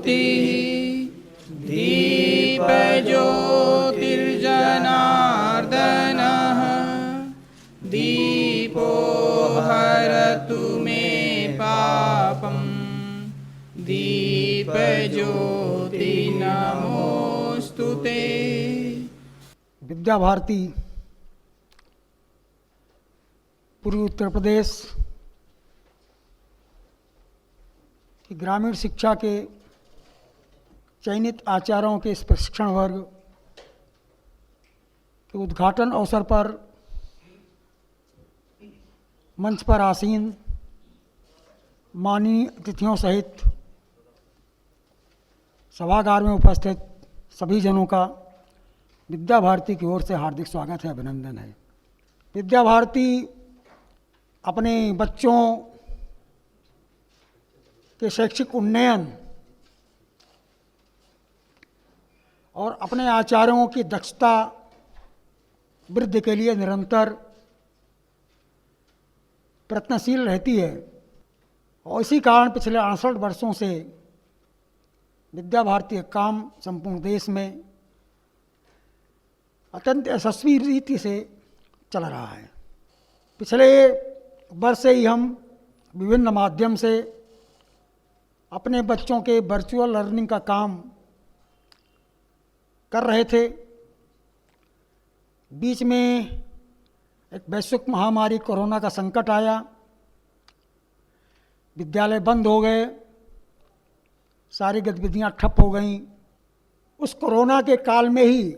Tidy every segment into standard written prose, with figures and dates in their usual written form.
दीपज्योतिर्जनार्दनः दीपो हरतु मे पापं दीपज्योति नमोस्तुते। विद्या भारती पूर्वी उत्तर प्रदेश की ग्रामीण शिक्षा के चयनित आचार्यों के इस प्रशिक्षण वर्ग के उद्घाटन अवसर पर मंच पर आसीन माननीय अतिथियों सहित सभागार में उपस्थित सभी जनों का विद्या भारती की ओर से हार्दिक स्वागत है, अभिनंदन है। विद्या भारती अपने बच्चों के शैक्षिक उन्नयन और अपने आचार्यों की दक्षता वृद्धि के लिए निरंतर प्रयत्नशील रहती है और इसी कारण पिछले 68 वर्षों से विद्या भारती का काम संपूर्ण देश में अत्यंत यशस्वी रीति से चल रहा है। पिछले वर्ष से ही हम विभिन्न माध्यम से अपने बच्चों के वर्चुअल लर्निंग का काम कर रहे थे। बीच में एक वैश्विक महामारी कोरोना का संकट आया, विद्यालय बंद हो गए, सारी गतिविधियां ठप हो गईं। उस कोरोना के काल में ही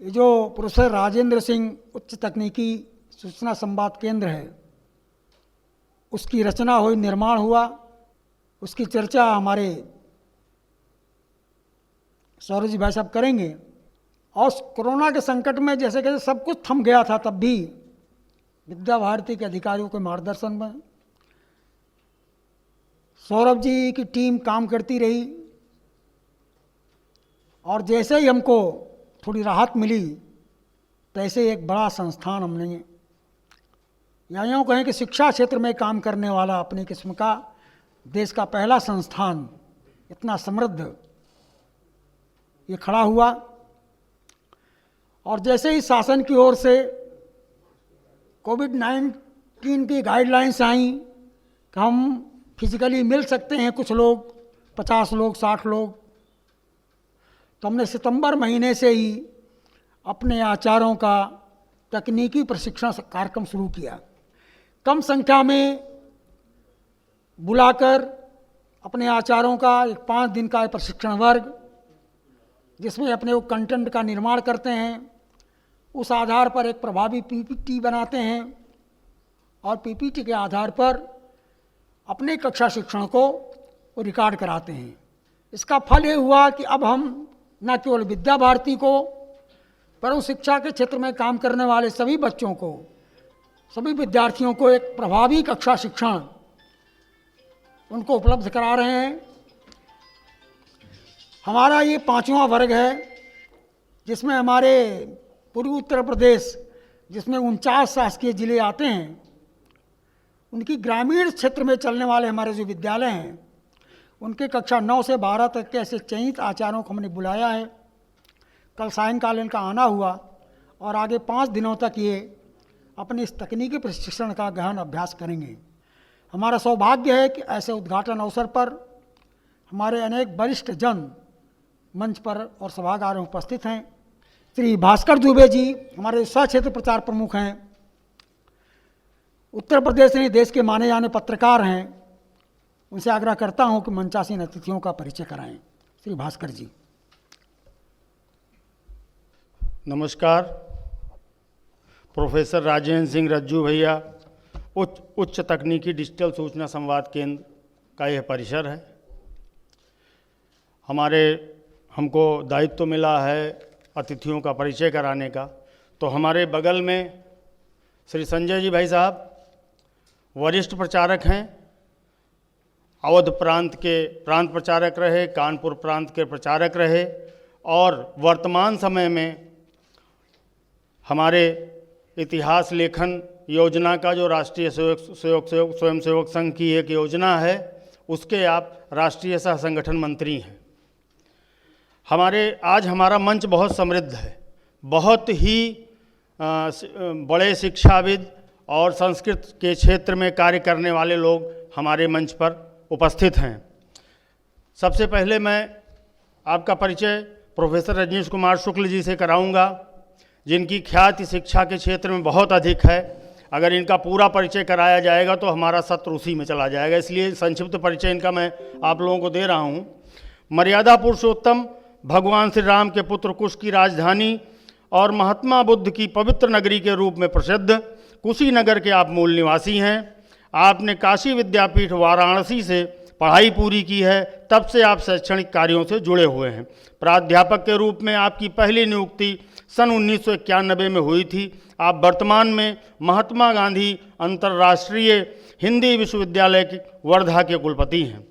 ये जो प्रोफेसर राजेंद्र सिंह उच्च तकनीकी सूचना संवाद केंद्र है, उसकी रचना हुई, निर्माण हुआ। उसकी चर्चा हमारे सौरभ जी भाई साहब करेंगे। और कोरोना के संकट में जैसे कि सब कुछ थम गया था, तब भी विद्या भारती के अधिकारियों के मार्गदर्शन में सौरभ जी की टीम काम करती रही और जैसे ही हमको थोड़ी राहत मिली तैसे एक बड़ा संस्थान हमने या यूँ कहें कि शिक्षा क्षेत्र में काम करने वाला अपनी किस्म का देश का पहला संस्थान इतना समृद्ध ये खड़ा हुआ। और जैसे ही शासन की ओर से कोविड-19 की गाइडलाइंस आई कि हम फिजिकली मिल सकते हैं, कुछ लोग 50 लोग 60 लोग, तो हमने सितंबर महीने से ही अपने आचार्यों का तकनीकी प्रशिक्षण कार्यक्रम शुरू किया। कम संख्या में बुलाकर अपने आचार्यों का एक 5 दिन का प्रशिक्षण वर्ग, जिसमें अपने वो कंटेंट का निर्माण करते हैं, उस आधार पर एक प्रभावी पीपीटी बनाते हैं और पीपीटी के आधार पर अपने कक्षा शिक्षण को वो रिकॉर्ड कराते हैं। इसका फल ये हुआ कि अब हम न केवल विद्या भारती को परम शिक्षा के क्षेत्र में काम करने वाले सभी बच्चों को, सभी विद्यार्थियों को एक प्रभावी कक्षा शिक्षण उनको उपलब्ध करा रहे हैं। हमारा ये 5वां वर्ग है, जिसमें हमारे पूर्वी उत्तर प्रदेश, जिसमें 49 शासकीय जिले आते हैं, उनकी ग्रामीण क्षेत्र में चलने वाले हमारे जो विद्यालय हैं, उनके कक्षा 9 से 12 तक के ऐसे चयनित आचार्यों को हमने बुलाया है। कल सायंकाल इनका आना हुआ और आगे 5 दिनों तक ये अपने इस तकनीकी प्रशिक्षण का गहन अभ्यास करेंगे। हमारा सौभाग्य है कि ऐसे उद्घाटन अवसर पर हमारे अनेक वरिष्ठ जन मंच पर और सभागार में उपस्थित हैं। श्री भास्कर दुबे जी हमारे स्व क्षेत्र प्रचार प्रमुख हैं, उत्तर प्रदेश में देश के माने जाने पत्रकार हैं। उनसे आग्रह करता हूं कि मंचासीन अतिथियों का परिचय कराएं। श्री भास्कर जी। नमस्कार। प्रोफेसर राजेंद्र सिंह रज्जू भैया, उच्च तकनीकी डिजिटल सूचना संवाद केंद्र का यह परिसर है। हमको दायित्व मिला है अतिथियों का परिचय कराने का। तो हमारे बगल में श्री संजय जी भाई साहब वरिष्ठ प्रचारक हैं, अवध प्रांत के प्रांत प्रचारक रहे, कानपुर प्रांत के प्रचारक रहे और वर्तमान समय में हमारे इतिहास लेखन योजना का जो राष्ट्रीय स्वयंसेवक संघ की एक योजना है, उसके आप राष्ट्रीय सह संगठन मंत्री हैं। आज हमारा मंच बहुत समृद्ध है। बहुत ही बड़े शिक्षाविद और संस्कृत के क्षेत्र में कार्य करने वाले लोग हमारे मंच पर उपस्थित हैं। सबसे पहले मैं आपका परिचय प्रोफेसर रजनीश कुमार शुक्ल जी से कराऊंगा, जिनकी ख्याति शिक्षा के क्षेत्र में बहुत अधिक है। अगर इनका पूरा परिचय कराया जाएगा तो हमारा सत्र उसी में चला जाएगा, इसलिए संक्षिप्त परिचय इनका मैं आप लोगों को दे रहा हूँ। मर्यादा पुरुषोत्तम भगवान श्री राम के पुत्र, कुश की राजधानी और महात्मा बुद्ध की पवित्र नगरी के रूप में प्रसिद्ध कुशीनगर के आप मूल निवासी हैं। आपने काशी विद्यापीठ वाराणसी से पढ़ाई पूरी की है, तब से आप शैक्षणिक कार्यों से जुड़े हुए हैं। प्राध्यापक के रूप में आपकी पहली नियुक्ति सन 1991 में हुई थी। आप वर्तमान में महात्मा गांधी अंतर्राष्ट्रीय हिंदी विश्वविद्यालय के वर्धा के कुलपति हैं।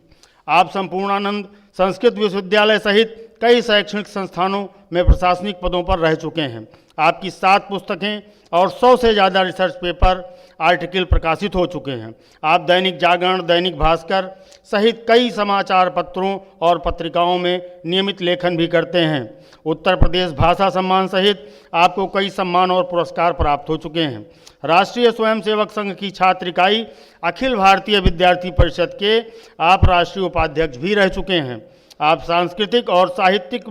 आप संपूर्णानंद संस्कृत विश्वविद्यालय सहित कई शैक्षणिक संस्थानों में प्रशासनिक पदों पर रह चुके हैं। आपकी 7 पुस्तकें और 100 से ज़्यादा रिसर्च पेपर आर्टिकल प्रकाशित हो चुके हैं। आप दैनिक जागरण, दैनिक भास्कर सहित कई समाचार पत्रों और पत्रिकाओं में नियमित लेखन भी करते हैं। उत्तर प्रदेश भाषा सम्मान सहित आपको कई सम्मान और पुरस्कार प्राप्त हो चुके हैं। राष्ट्रीय स्वयंसेवक संघ की छात्र इकाई अखिल भारतीय विद्यार्थी परिषद के आप राष्ट्रीय उपाध्यक्ष भी रह चुके हैं। आप सांस्कृतिक और साहित्यिक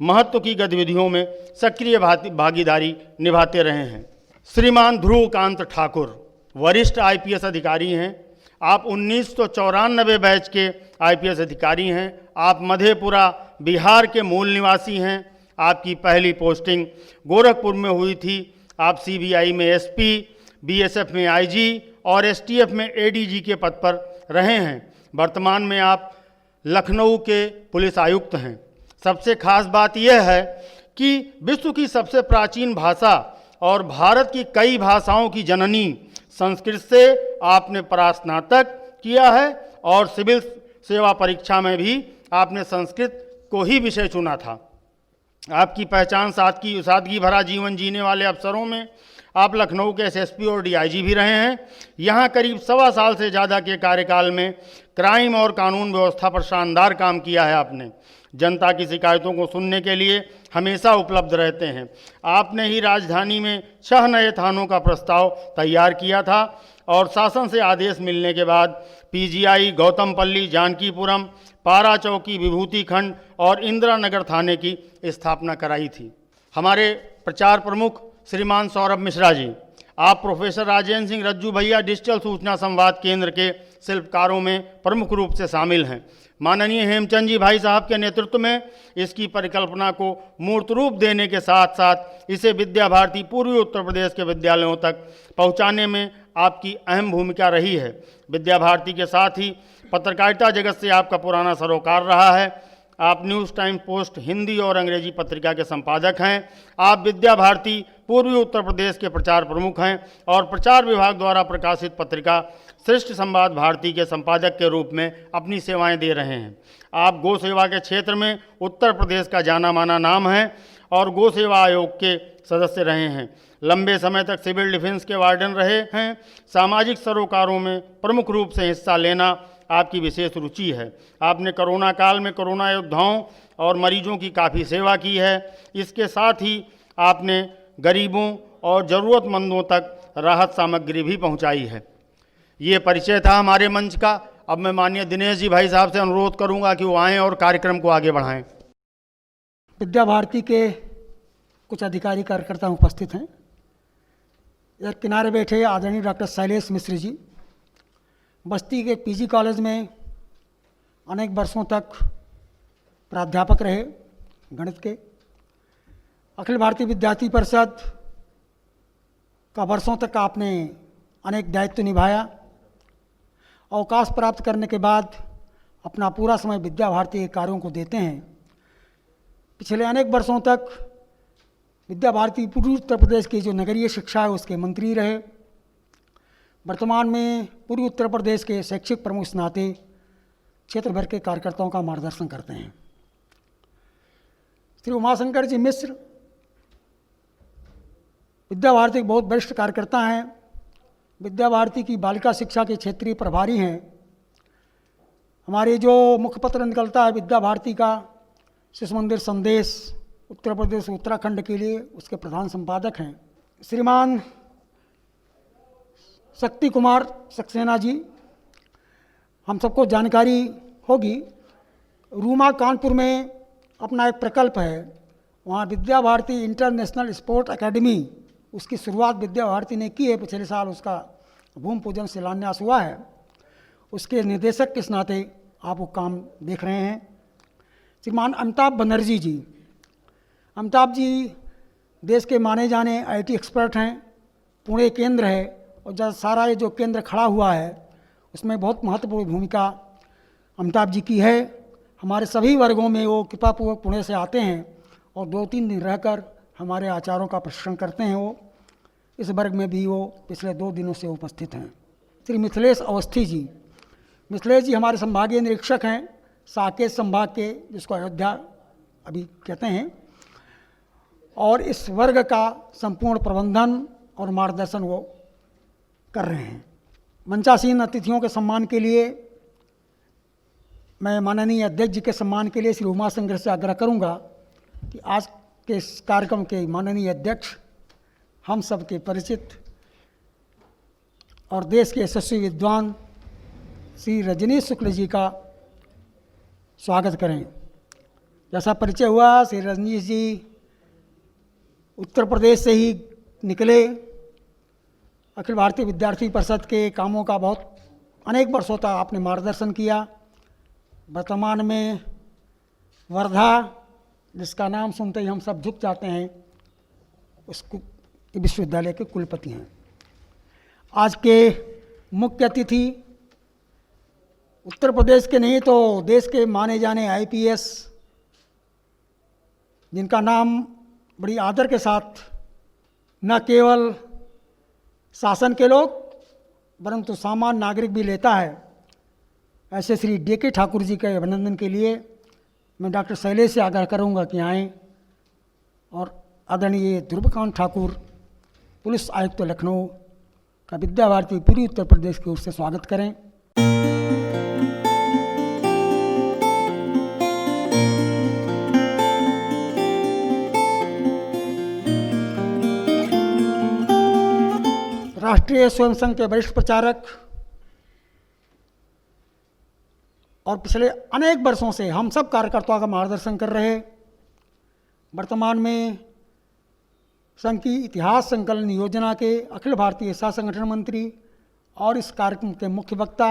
महत्व की गतिविधियों में सक्रिय भागीदारी निभाते रहे हैं। श्रीमान ध्रुवकांत ठाकुर वरिष्ठ आईपीएस अधिकारी हैं। आप 1994 बैच के आईपीएस अधिकारी हैं। आप मधेपुरा बिहार के मूल निवासी हैं। आपकी पहली पोस्टिंग गोरखपुर में हुई थी। आप सीबीआई में एसपी, बीएसएफ में आईजी और एसटीएफ में एडीजी के पद पर रहे हैं। वर्तमान में आप लखनऊ के पुलिस आयुक्त हैं। सबसे खास बात यह है कि विश्व की सबसे प्राचीन भाषा और भारत की कई भाषाओं की जननी संस्कृत से आपने परास्नातक किया है और सिविल सेवा परीक्षा में भी आपने संस्कृत को ही विषय चुना था। आपकी पहचान सादगी भरा जीवन जीने वाले अफसरों में आप लखनऊ के एसएसपी और डीआईजी भी रहे हैं। यहाँ करीब 1.25 साल से ज़्यादा के कार्यकाल में क्राइम और कानून व्यवस्था पर शानदार काम किया है। आपने जनता की शिकायतों को सुनने के लिए हमेशा उपलब्ध रहते हैं। आपने ही राजधानी में 6 नए थानों का प्रस्ताव तैयार किया था और शासन से आदेश मिलने के बाद पीजीआई, गौतमपल्ली, जानकीपुरम, पारा चौकी, विभूति खंड और इंदिरा नगर थाने की स्थापना कराई थी। हमारे प्रचार प्रमुख श्रीमान सौरभ मिश्रा जी, आप प्रोफेसर राजेंद्र सिंह रज्जू भैया डिजिटल सूचना संवाद केंद्र के शिल्पकारों में प्रमुख रूप से शामिल हैं। माननीय हेमचंद जी भाई साहब के नेतृत्व में इसकी परिकल्पना को मूर्त रूप देने के साथ साथ इसे विद्या भारती पूर्वी उत्तर प्रदेश के विद्यालयों तक पहुंचाने में आपकी अहम भूमिका रही है। विद्या भारती के साथ ही पत्रकारिता जगत से आपका पुराना सरोकार रहा है। आप न्यूज़ टाइम पोस्ट हिंदी और अंग्रेजी पत्रिका के संपादक हैं। आप विद्या भारती पूर्वी उत्तर प्रदेश के प्रचार प्रमुख हैं और प्रचार विभाग द्वारा प्रकाशित पत्रिका श्रेष्ठ संवाद भारती के संपादक के रूप में अपनी सेवाएं दे रहे हैं। आप गौ सेवा के क्षेत्र में उत्तर प्रदेश का जाना माना नाम है और गौ सेवा आयोग के सदस्य रहे हैं। लंबे समय तक सिविल डिफेंस के वार्डन रहे हैं। सामाजिक सरोकारों में प्रमुख रूप से हिस्सा लेना आपकी विशेष रुचि है। आपने कोरोना काल में कोरोना योद्धाओं और मरीजों की काफ़ी सेवा की है। इसके साथ ही आपने गरीबों और ज़रूरतमंदों तक राहत सामग्री भी पहुंचाई है। ये परिचय था हमारे मंच का। अब मैं माननीय दिनेश जी भाई साहब से अनुरोध करूंगा कि वो आएँ और कार्यक्रम को आगे बढ़ाएं। विद्या भारती के कुछ अधिकारी कार्यकर्ता उपस्थित हैं। इधर किनारे बैठे आदरणीय डॉक्टर शैलेश मिश्र जी बस्ती के पीजी कॉलेज में अनेक वर्षों तक प्राध्यापक रहे गणित के। अखिल भारतीय विद्यार्थी परिषद का वर्षों तक आपने अनेक दायित्व निभाया। अवकाश प्राप्त करने के बाद अपना पूरा समय विद्या भारती के कार्यों को देते हैं। पिछले अनेक वर्षों तक विद्या भारती पूर्वी उत्तर प्रदेश की जो नगरीय शिक्षा है उसके मंत्री रहे। वर्तमान में पूर्वी उत्तर प्रदेश के शैक्षिक प्रमुख नाते क्षेत्र भर के कार्यकर्ताओं का मार्गदर्शन करते हैं। श्री उमाशंकर जी मिश्र विद्या भारती के बहुत वरिष्ठ कार्यकर्ता हैं। विद्या भारती की बालिका शिक्षा के क्षेत्रीय प्रभारी हैं। हमारे जो मुखपत्र निकलता है विद्या भारती का शिशु मंदिर संदेश उत्तर प्रदेश उत्तराखंड के लिए, उसके प्रधान संपादक हैं श्रीमान शक्ति कुमार सक्सेना जी। हम सबको जानकारी होगी, रूमा कानपुर में अपना एक प्रकल्प है, वहाँ Vidya Bharati international sport academy, उसकी शुरुआत विद्या भारती ने की है। पिछले साल उसका भूमि पूजन शिलान्यास हुआ है। उसके निदेशक के नाते आप वो काम देख रहे हैं। श्रीमान अमिताभ बनर्जी जी, अमिताभ जी देश के माने जाने आईटी एक्सपर्ट हैं, पुणे केंद्र है, और जब सारा ये जो केंद्र खड़ा हुआ है उसमें बहुत महत्वपूर्ण भूमिका अमिताभ जी की है। हमारे सभी वर्गों में वो कृपापूर्वक पुणे से आते हैं और 2-3 दिन रहकर हमारे आचारों का प्रशिक्षण करते हैं। वो इस वर्ग में भी वो पिछले 2 दिनों से उपस्थित हैं। श्री मिथिलेश अवस्थी जी, मिथिलेश जी हमारे संभागीय निरीक्षक हैं साकेत संभाग के, जिसको अयोध्या अभी कहते हैं, और इस वर्ग का संपूर्ण प्रबंधन और मार्गदर्शन वो कर रहे हैं। मंचासीन अतिथियों के सम्मान के लिए मैं माननीय अध्यक्ष जी के सम्मान के लिए श्री उमा शंकर से आग्रह करूंगा कि आज के इस कार्यक्रम के माननीय अध्यक्ष, हम सब के परिचित और देश के यशस्वी विद्वान श्री रजनीश शुक्ल जी का स्वागत करें। जैसा परिचय हुआ, श्री रजनीश जी उत्तर प्रदेश से ही निकले, अखिल भारतीय विद्यार्थी परिषद के कामों का बहुत अनेक वर्षों तक आपने मार्गदर्शन किया। वर्तमान में वर्धा, जिसका नाम सुनते ही हम सब झुक जाते हैं, उस विश्वविद्यालय के कुलपति हैं। आज के मुख्य अतिथि उत्तर प्रदेश के नहीं तो देश के माने जाने आईपीएस, जिनका नाम बड़ी आदर के साथ न केवल शासन के लोग परंतु सामान्य नागरिक भी लेता है, ऐसे श्री DK ठाकुर जी के अभिनंदन के लिए मैं डॉक्टर शैलेश से आग्रह करूंगा कि आएँ और आदरणीय ध्रुवकांत ठाकुर पुलिस आयुक्त लखनऊ का विद्या भारती पूर्वी उत्तर प्रदेश की ओर से स्वागत करें। राष्ट्रीय स्वयं संघ के वरिष्ठ प्रचारक और पिछले अनेक वर्षों से हम सब कार्यकर्ताओं का मार्गदर्शन कर रहे, वर्तमान में संघ की इतिहास संकलन योजना के अखिल भारतीय सह संगठन मंत्री और इस कार्यक्रम के मुख्य वक्ता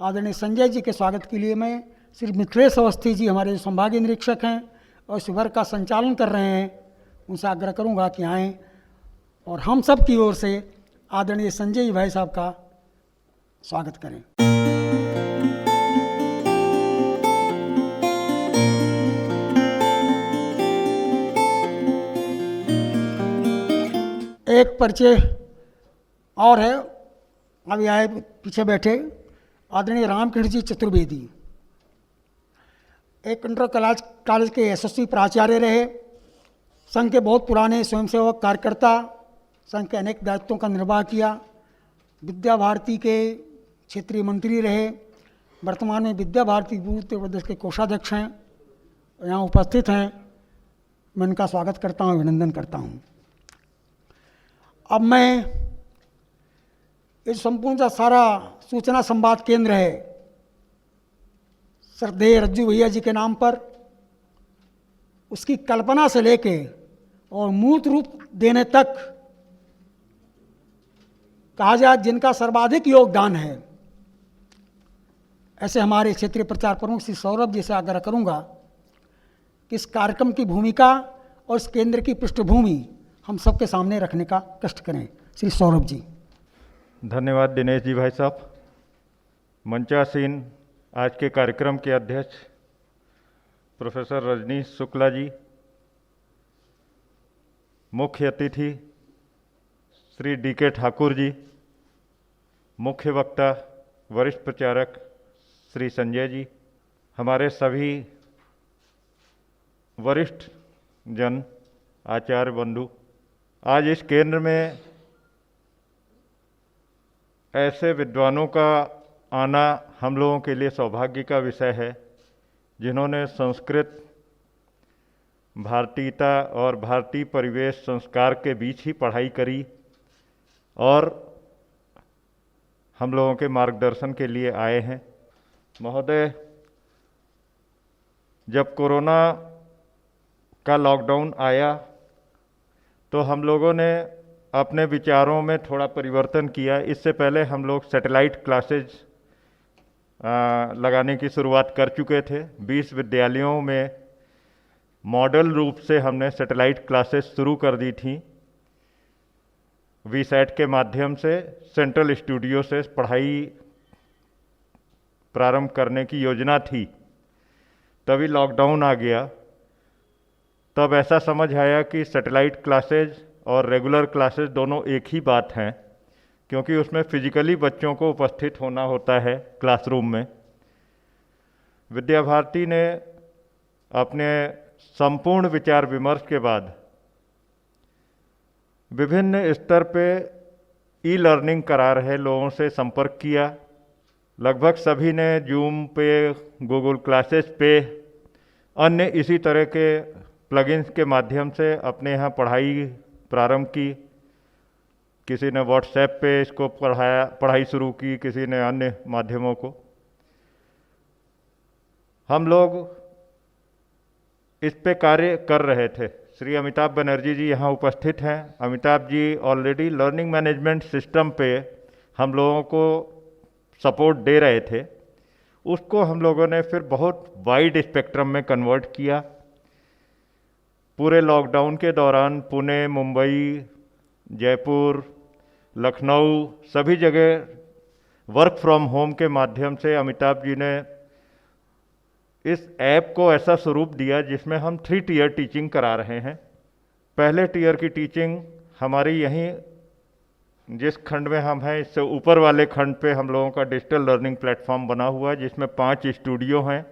आदरणीय संजय जी के स्वागत के लिए मैं श्री मिथिलेश अवस्थी जी, हमारे जो संभागीय निरीक्षक हैं और इस वर्ग का संचालन कर रहे हैं, उनसे आग्रह करूंगा कि आएँ और हम सब की ओर से आदरणीय संजय भाई साहब का स्वागत करें। एक परिचय और है, अभी आए पीछे बैठे आदरणीय रामकृष्ण जी चतुर्वेदी, एक इंटर कॉलेज के यशस्वी प्राचार्य रहे, संघ के बहुत पुराने स्वयंसेवक कार्यकर्ता, संघ के अनेक दायित्वों का निर्वाह किया, विद्या भारती के क्षेत्रीय मंत्री रहे, वर्तमान में विद्या भारती उत्तर प्रदेश के कोषाध्यक्ष हैं, यहाँ उपस्थित हैं। मैं उनका स्वागत करता हूँ, अभिनंदन करता हूँ। अब मैं इस संपूर्ण का सारा सूचना संवाद केंद्र है श्रद्धेय रज्जू भैया जी के नाम पर, उसकी कल्पना से लेके और मूर्त रूप देने तक कहा जाए जिनका सर्वाधिक योगदान है, ऐसे हमारे क्षेत्रीय प्रचार प्रमुख श्री सौरभ जी से आग्रह करूंगा कि इस कार्यक्रम की भूमिका और इस केंद्र की पृष्ठभूमि हम सबके सामने रखने का कष्ट करें। श्री सौरभ जी। धन्यवाद दिनेश जी भाई साहब। मंचासीन आज के कार्यक्रम के अध्यक्ष प्रोफेसर रजनीश शुक्ला जी, मुख्य अतिथि श्री DK ठाकुर जी, मुख्य वक्ता वरिष्ठ प्रचारक श्री संजय जी, हमारे सभी वरिष्ठ जन, आचार्य बंधु, आज इस केंद्र में ऐसे विद्वानों का आना हम लोगों के लिए सौभाग्य का विषय है, जिन्होंने संस्कृत, भारतीयता और भारतीय परिवेश संस्कार के बीच ही पढ़ाई करी और हम लोगों के मार्गदर्शन के लिए आए हैं। महोदय, जब कोरोना का लॉकडाउन आया तो हम लोगों ने अपने विचारों में थोड़ा परिवर्तन किया। इससे पहले हम लोग सैटेलाइट क्लासेज लगाने की शुरुआत कर चुके थे। 20 विद्यालयों में मॉडल रूप से हमने सैटेलाइट क्लासेस शुरू कर दी थी। वीसैट के माध्यम से सेंट्रल स्टूडियो से पढ़ाई प्रारंभ करने की योजना थी। तभी लॉकडाउन आ गया। तब ऐसा समझ आया कि सैटेलाइट क्लासेज और रेगुलर क्लासेस दोनों एक ही बात हैं, क्योंकि उसमें फिजिकली बच्चों को उपस्थित होना होता है क्लासरूम में। विद्या भारती ने अपने संपूर्ण विचार विमर्श के बाद विभिन्न स्तर पे ई लर्निंग करा रहे लोगों से संपर्क किया। लगभग सभी ने जूम पे, गूगल क्लासेस पे, अन्य इसी तरह के प्लगइन्स के माध्यम से अपने यहाँ पढ़ाई प्रारंभ की। किसी ने व्हाट्सएप पे इसको पढ़ाई शुरू की, किसी ने अन्य माध्यमों को। हम लोग इस पे कार्य कर रहे थे। श्री अमिताभ बनर्जी जी यहाँ उपस्थित हैं। Amitabh ji already learning management system पे हम लोगों को सपोर्ट दे रहे थे। उसको हम लोगों ने फिर बहुत वाइड स्पेक्ट्रम में कन्वर्ट किया। पूरे लॉकडाउन के दौरान पुणे, मुंबई, जयपुर, लखनऊ सभी जगह वर्क फ्रॉम होम के माध्यम से अमिताभ जी ने इस ऐप को ऐसा स्वरूप दिया जिसमें हम 3 टियर टीचिंग करा रहे हैं। पहले टियर की टीचिंग हमारी यहीं जिस खंड में हम हैं इससे ऊपर वाले खंड पे हम लोगों का डिजिटल लर्निंग प्लेटफॉर्म बना हुआ है, जिसमें 5 स्टूडियो हैं।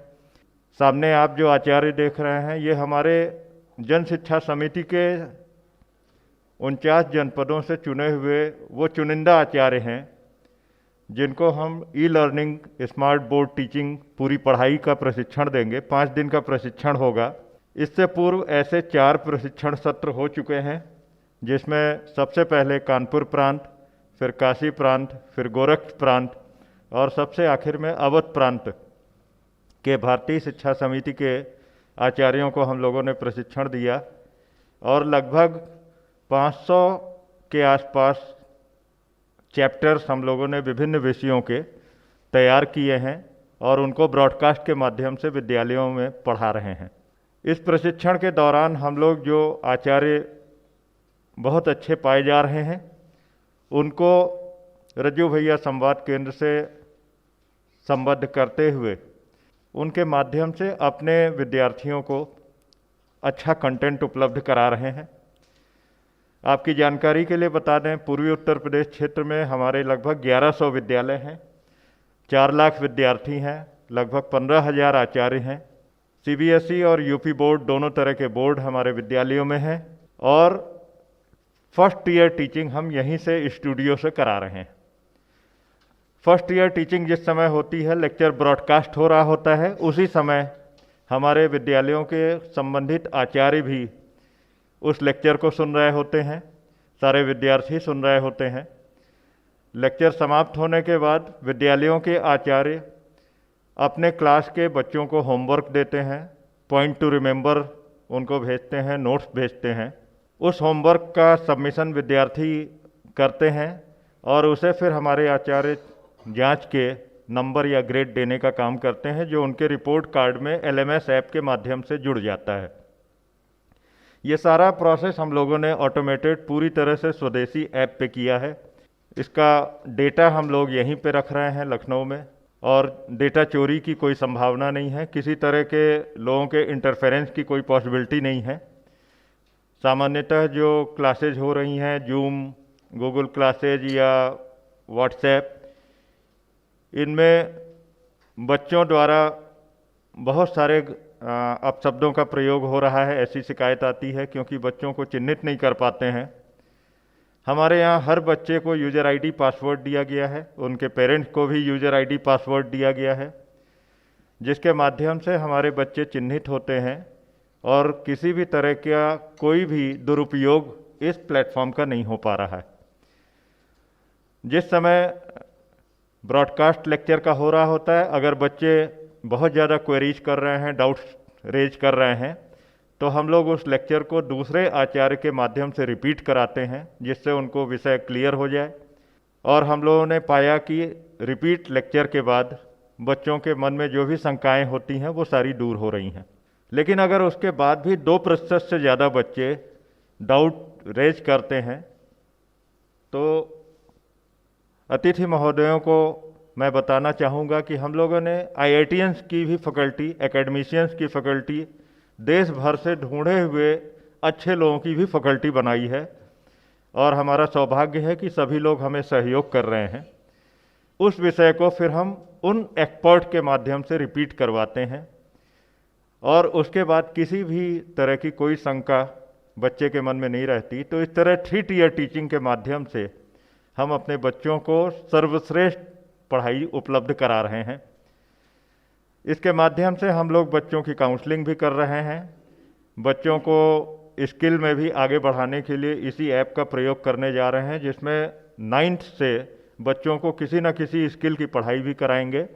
सामने आप जो आचार्य देख रहे हैं ये हमारे जन शिक्षा समिति के 49 जनपदों से चुने हुए वो चुनिंदा आचार्य हैं, जिनको हम e learning smart board teaching पूरी पढ़ाई का प्रशिक्षण देंगे। 5 दिन का प्रशिक्षण होगा। इससे पूर्व ऐसे 4 प्रशिक्षण सत्र हो चुके हैं, जिसमें सबसे पहले कानपुर प्रांत, फिर काशी प्रांत, फिर गोरख प्रांत और सबसे आखिर में अवध प्रांत के भारतीय शिक्षा समिति के आचार्यों को हम लोगों ने प्रशिक्षण दिया और लगभग 500 के आसपास चैप्टर्स हम लोगों ने विभिन्न विषयों के तैयार किए हैं और उनको ब्रॉडकास्ट के माध्यम से विद्यालयों में पढ़ा रहे हैं। इस प्रशिक्षण के दौरान हम लोग जो आचार्य बहुत अच्छे पाए जा रहे हैं उनको रज्जू भैया संवाद केंद्र से संबद्ध करते हुए उनके माध्यम से अपने विद्यार्थियों को अच्छा कंटेंट उपलब्ध करा रहे हैं। आपकी जानकारी के लिए बता दें, पूर्वी उत्तर प्रदेश क्षेत्र में हमारे लगभग 1100 विद्यालय हैं, 4 लाख विद्यार्थी हैं, लगभग 15,000 आचार्य हैं। सीबीएसई और यूपी बोर्ड दोनों तरह के बोर्ड हमारे विद्यालयों में हैं और फर्स्ट ईयर टीचिंग हम यहीं से स्टूडियो से करा रहे हैं। फर्स्ट ईयर टीचिंग जिस समय होती है, लेक्चर ब्रॉडकास्ट हो रहा होता है, उसी समय हमारे विद्यालयों के संबंधित आचार्य भी उस लेक्चर को सुन रहे होते हैं, सारे विद्यार्थी सुन रहे होते हैं। लेक्चर समाप्त होने के बाद विद्यालयों के आचार्य अपने क्लास के बच्चों को होमवर्क देते हैं, पॉइंट टू रिमेंबर उनको भेजते हैं, नोट्स भेजते हैं। उस होमवर्क का सबमिशन विद्यार्थी करते हैं और उसे फिर हमारे आचार्य जांच के नंबर या ग्रेड देने का काम करते हैं, जो उनके रिपोर्ट कार्ड में LMS ऐप के माध्यम से जुड़ जाता है। ये सारा प्रोसेस हम लोगों ने ऑटोमेटेड पूरी तरह से स्वदेशी ऐप पे किया है। इसका डेटा हम लोग यहीं पे रख रहे हैं लखनऊ में और डेटा चोरी की कोई संभावना नहीं है, किसी तरह के लोगों के इंटरफेरेंस की कोई पॉसिबिलिटी नहीं है। सामान्यतः जो क्लासेज हो रही हैं जूम, गूगल क्लासेज या व्हाट्सएप, इनमें बच्चों द्वारा बहुत सारे अपशब्दों का प्रयोग हो रहा है। ऐसी शिकायत आती है क्योंकि बच्चों को चिन्हित नहीं कर पाते हैं। हमारे यहाँ हर बच्चे को यूज़र आईडी पासवर्ड दिया गया है, उनके पेरेंट्स को भी यूज़र आईडी पासवर्ड दिया गया है, जिसके माध्यम से हमारे बच्चे चिन्हित होते हैं और किसी भी तरह का कोई भी दुरुपयोग इस प्लेटफॉर्म का नहीं हो पा रहा है। जिस समय ब्रॉडकास्ट लेक्चर का हो रहा होता है, अगर बच्चे बहुत ज़्यादा क्वेरीज कर रहे हैं, डाउट्स रेज कर रहे हैं, तो हम लोग उस लेक्चर को दूसरे आचार्य के माध्यम से रिपीट कराते हैं, जिससे उनको विषय क्लियर हो जाए। और हम लोगों ने पाया कि रिपीट लेक्चर के बाद बच्चों के मन में जो भी शंकाएं होती हैं वो सारी दूर हो रही हैं। लेकिन अगर उसके बाद भी 2% से ज़्यादा बच्चे डाउट रेज करते हैं, तो अतिथि महोदयों को मैं बताना चाहूँगा कि हम लोगों ने IITians की भी फैकल्टी, एकेडमिशियंस की फैकल्टी, देश भर से ढूंढे हुए अच्छे लोगों की भी फैकल्टी बनाई है और हमारा सौभाग्य है कि सभी लोग हमें सहयोग कर रहे हैं। उस विषय को फिर हम उन एक्सपर्ट के माध्यम से रिपीट करवाते हैं और उसके बाद किसी भी तरह की कोई शंका बच्चे के मन में नहीं रहती। तो इस तरह 3 टियर टीचिंग के माध्यम से हम अपने बच्चों को सर्वश्रेष्ठ पढ़ाई उपलब्ध करा रहे हैं। इसके माध्यम से हम लोग बच्चों की काउंसलिंग भी कर रहे हैं। बच्चों को स्किल में भी आगे बढ़ाने के लिए इसी ऐप का प्रयोग करने जा रहे हैं, जिसमें 9th से बच्चों को किसी न किसी स्किल की पढ़ाई भी कराएंगे।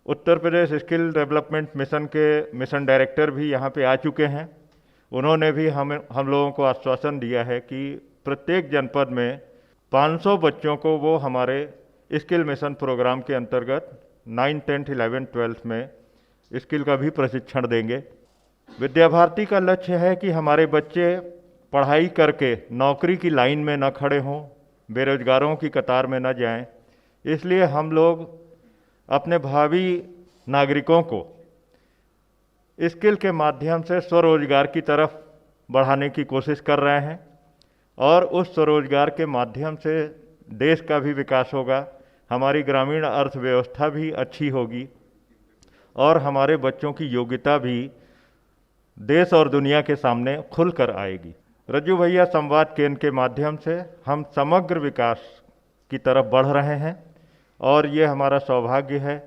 Uttar Pradesh skill development mission के मिशन डायरेक्टर भी यहाँ पे आ चुके हैं। उन्होंने भी हम लोगों को आश्वासन दिया है कि प्रत्येक जनपद में 500 बच्चों को वो हमारे स्किल मिशन प्रोग्राम के अंतर्गत 9, 10, 11, 12 में स्किल का भी प्रशिक्षण देंगे। विद्या भारती का लक्ष्य है कि हमारे बच्चे पढ़ाई करके नौकरी की लाइन में न खड़े हों, बेरोजगारों की कतार में न जाएं। इसलिए हम लोग अपने भावी नागरिकों को स्किल के माध्यम से स्वरोजगार की तरफ बढ़ाने की कोशिश कर रहे हैं और उस स्वरोजगार के माध्यम से देश का भी विकास होगा, हमारी ग्रामीण अर्थव्यवस्था भी अच्छी होगी और हमारे बच्चों की योग्यता भी देश और दुनिया के सामने खुलकर आएगी। रज्जू भैया संवाद केंद्र के माध्यम से हम समग्र विकास की तरफ बढ़ रहे हैं और ये हमारा सौभाग्य है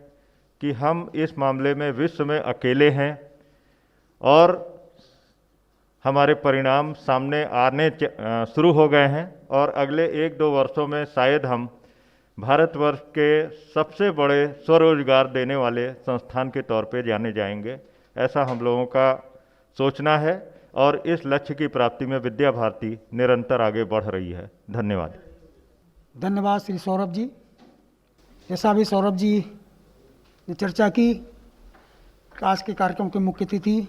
कि हम इस मामले में विश्व में अकेले हैं और हमारे परिणाम सामने आने शुरू हो गए हैं और अगले 1-2 वर्षों में शायद हम भारतवर्ष के सबसे बड़े स्वरोजगार देने वाले संस्थान के तौर पे जाने जाएंगे, ऐसा हम लोगों का सोचना है और इस लक्ष्य की प्राप्ति में विद्या भारती निरंतर आगे बढ़ रही है। धन्यवाद। धन्यवाद श्री सौरभ जी। जैसा भी सौरभ जी ने चर्चा की, आज के कार्यक्रम के मुख्य अतिथि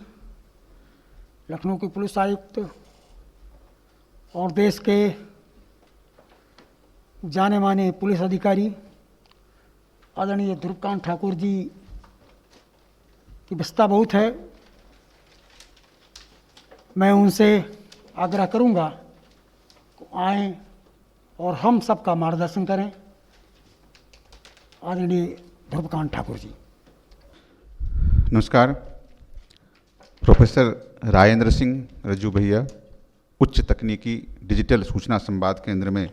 लखनऊ के पुलिस आयुक्त और देश के जाने माने पुलिस अधिकारी आदरणीय ध्रुवकांत ठाकुर जी की व्यस्तता बहुत है। मैं उनसे आग्रह करूंगा कि आएँ और हम सबका मार्गदर्शन करें। आदरणीय ध्रुवकांत ठाकुर जी। नमस्कार। प्रोफेसर राजेंद्र सिंह रज्जू भैया उच्च तकनीकी डिजिटल सूचना संवाद केंद्र में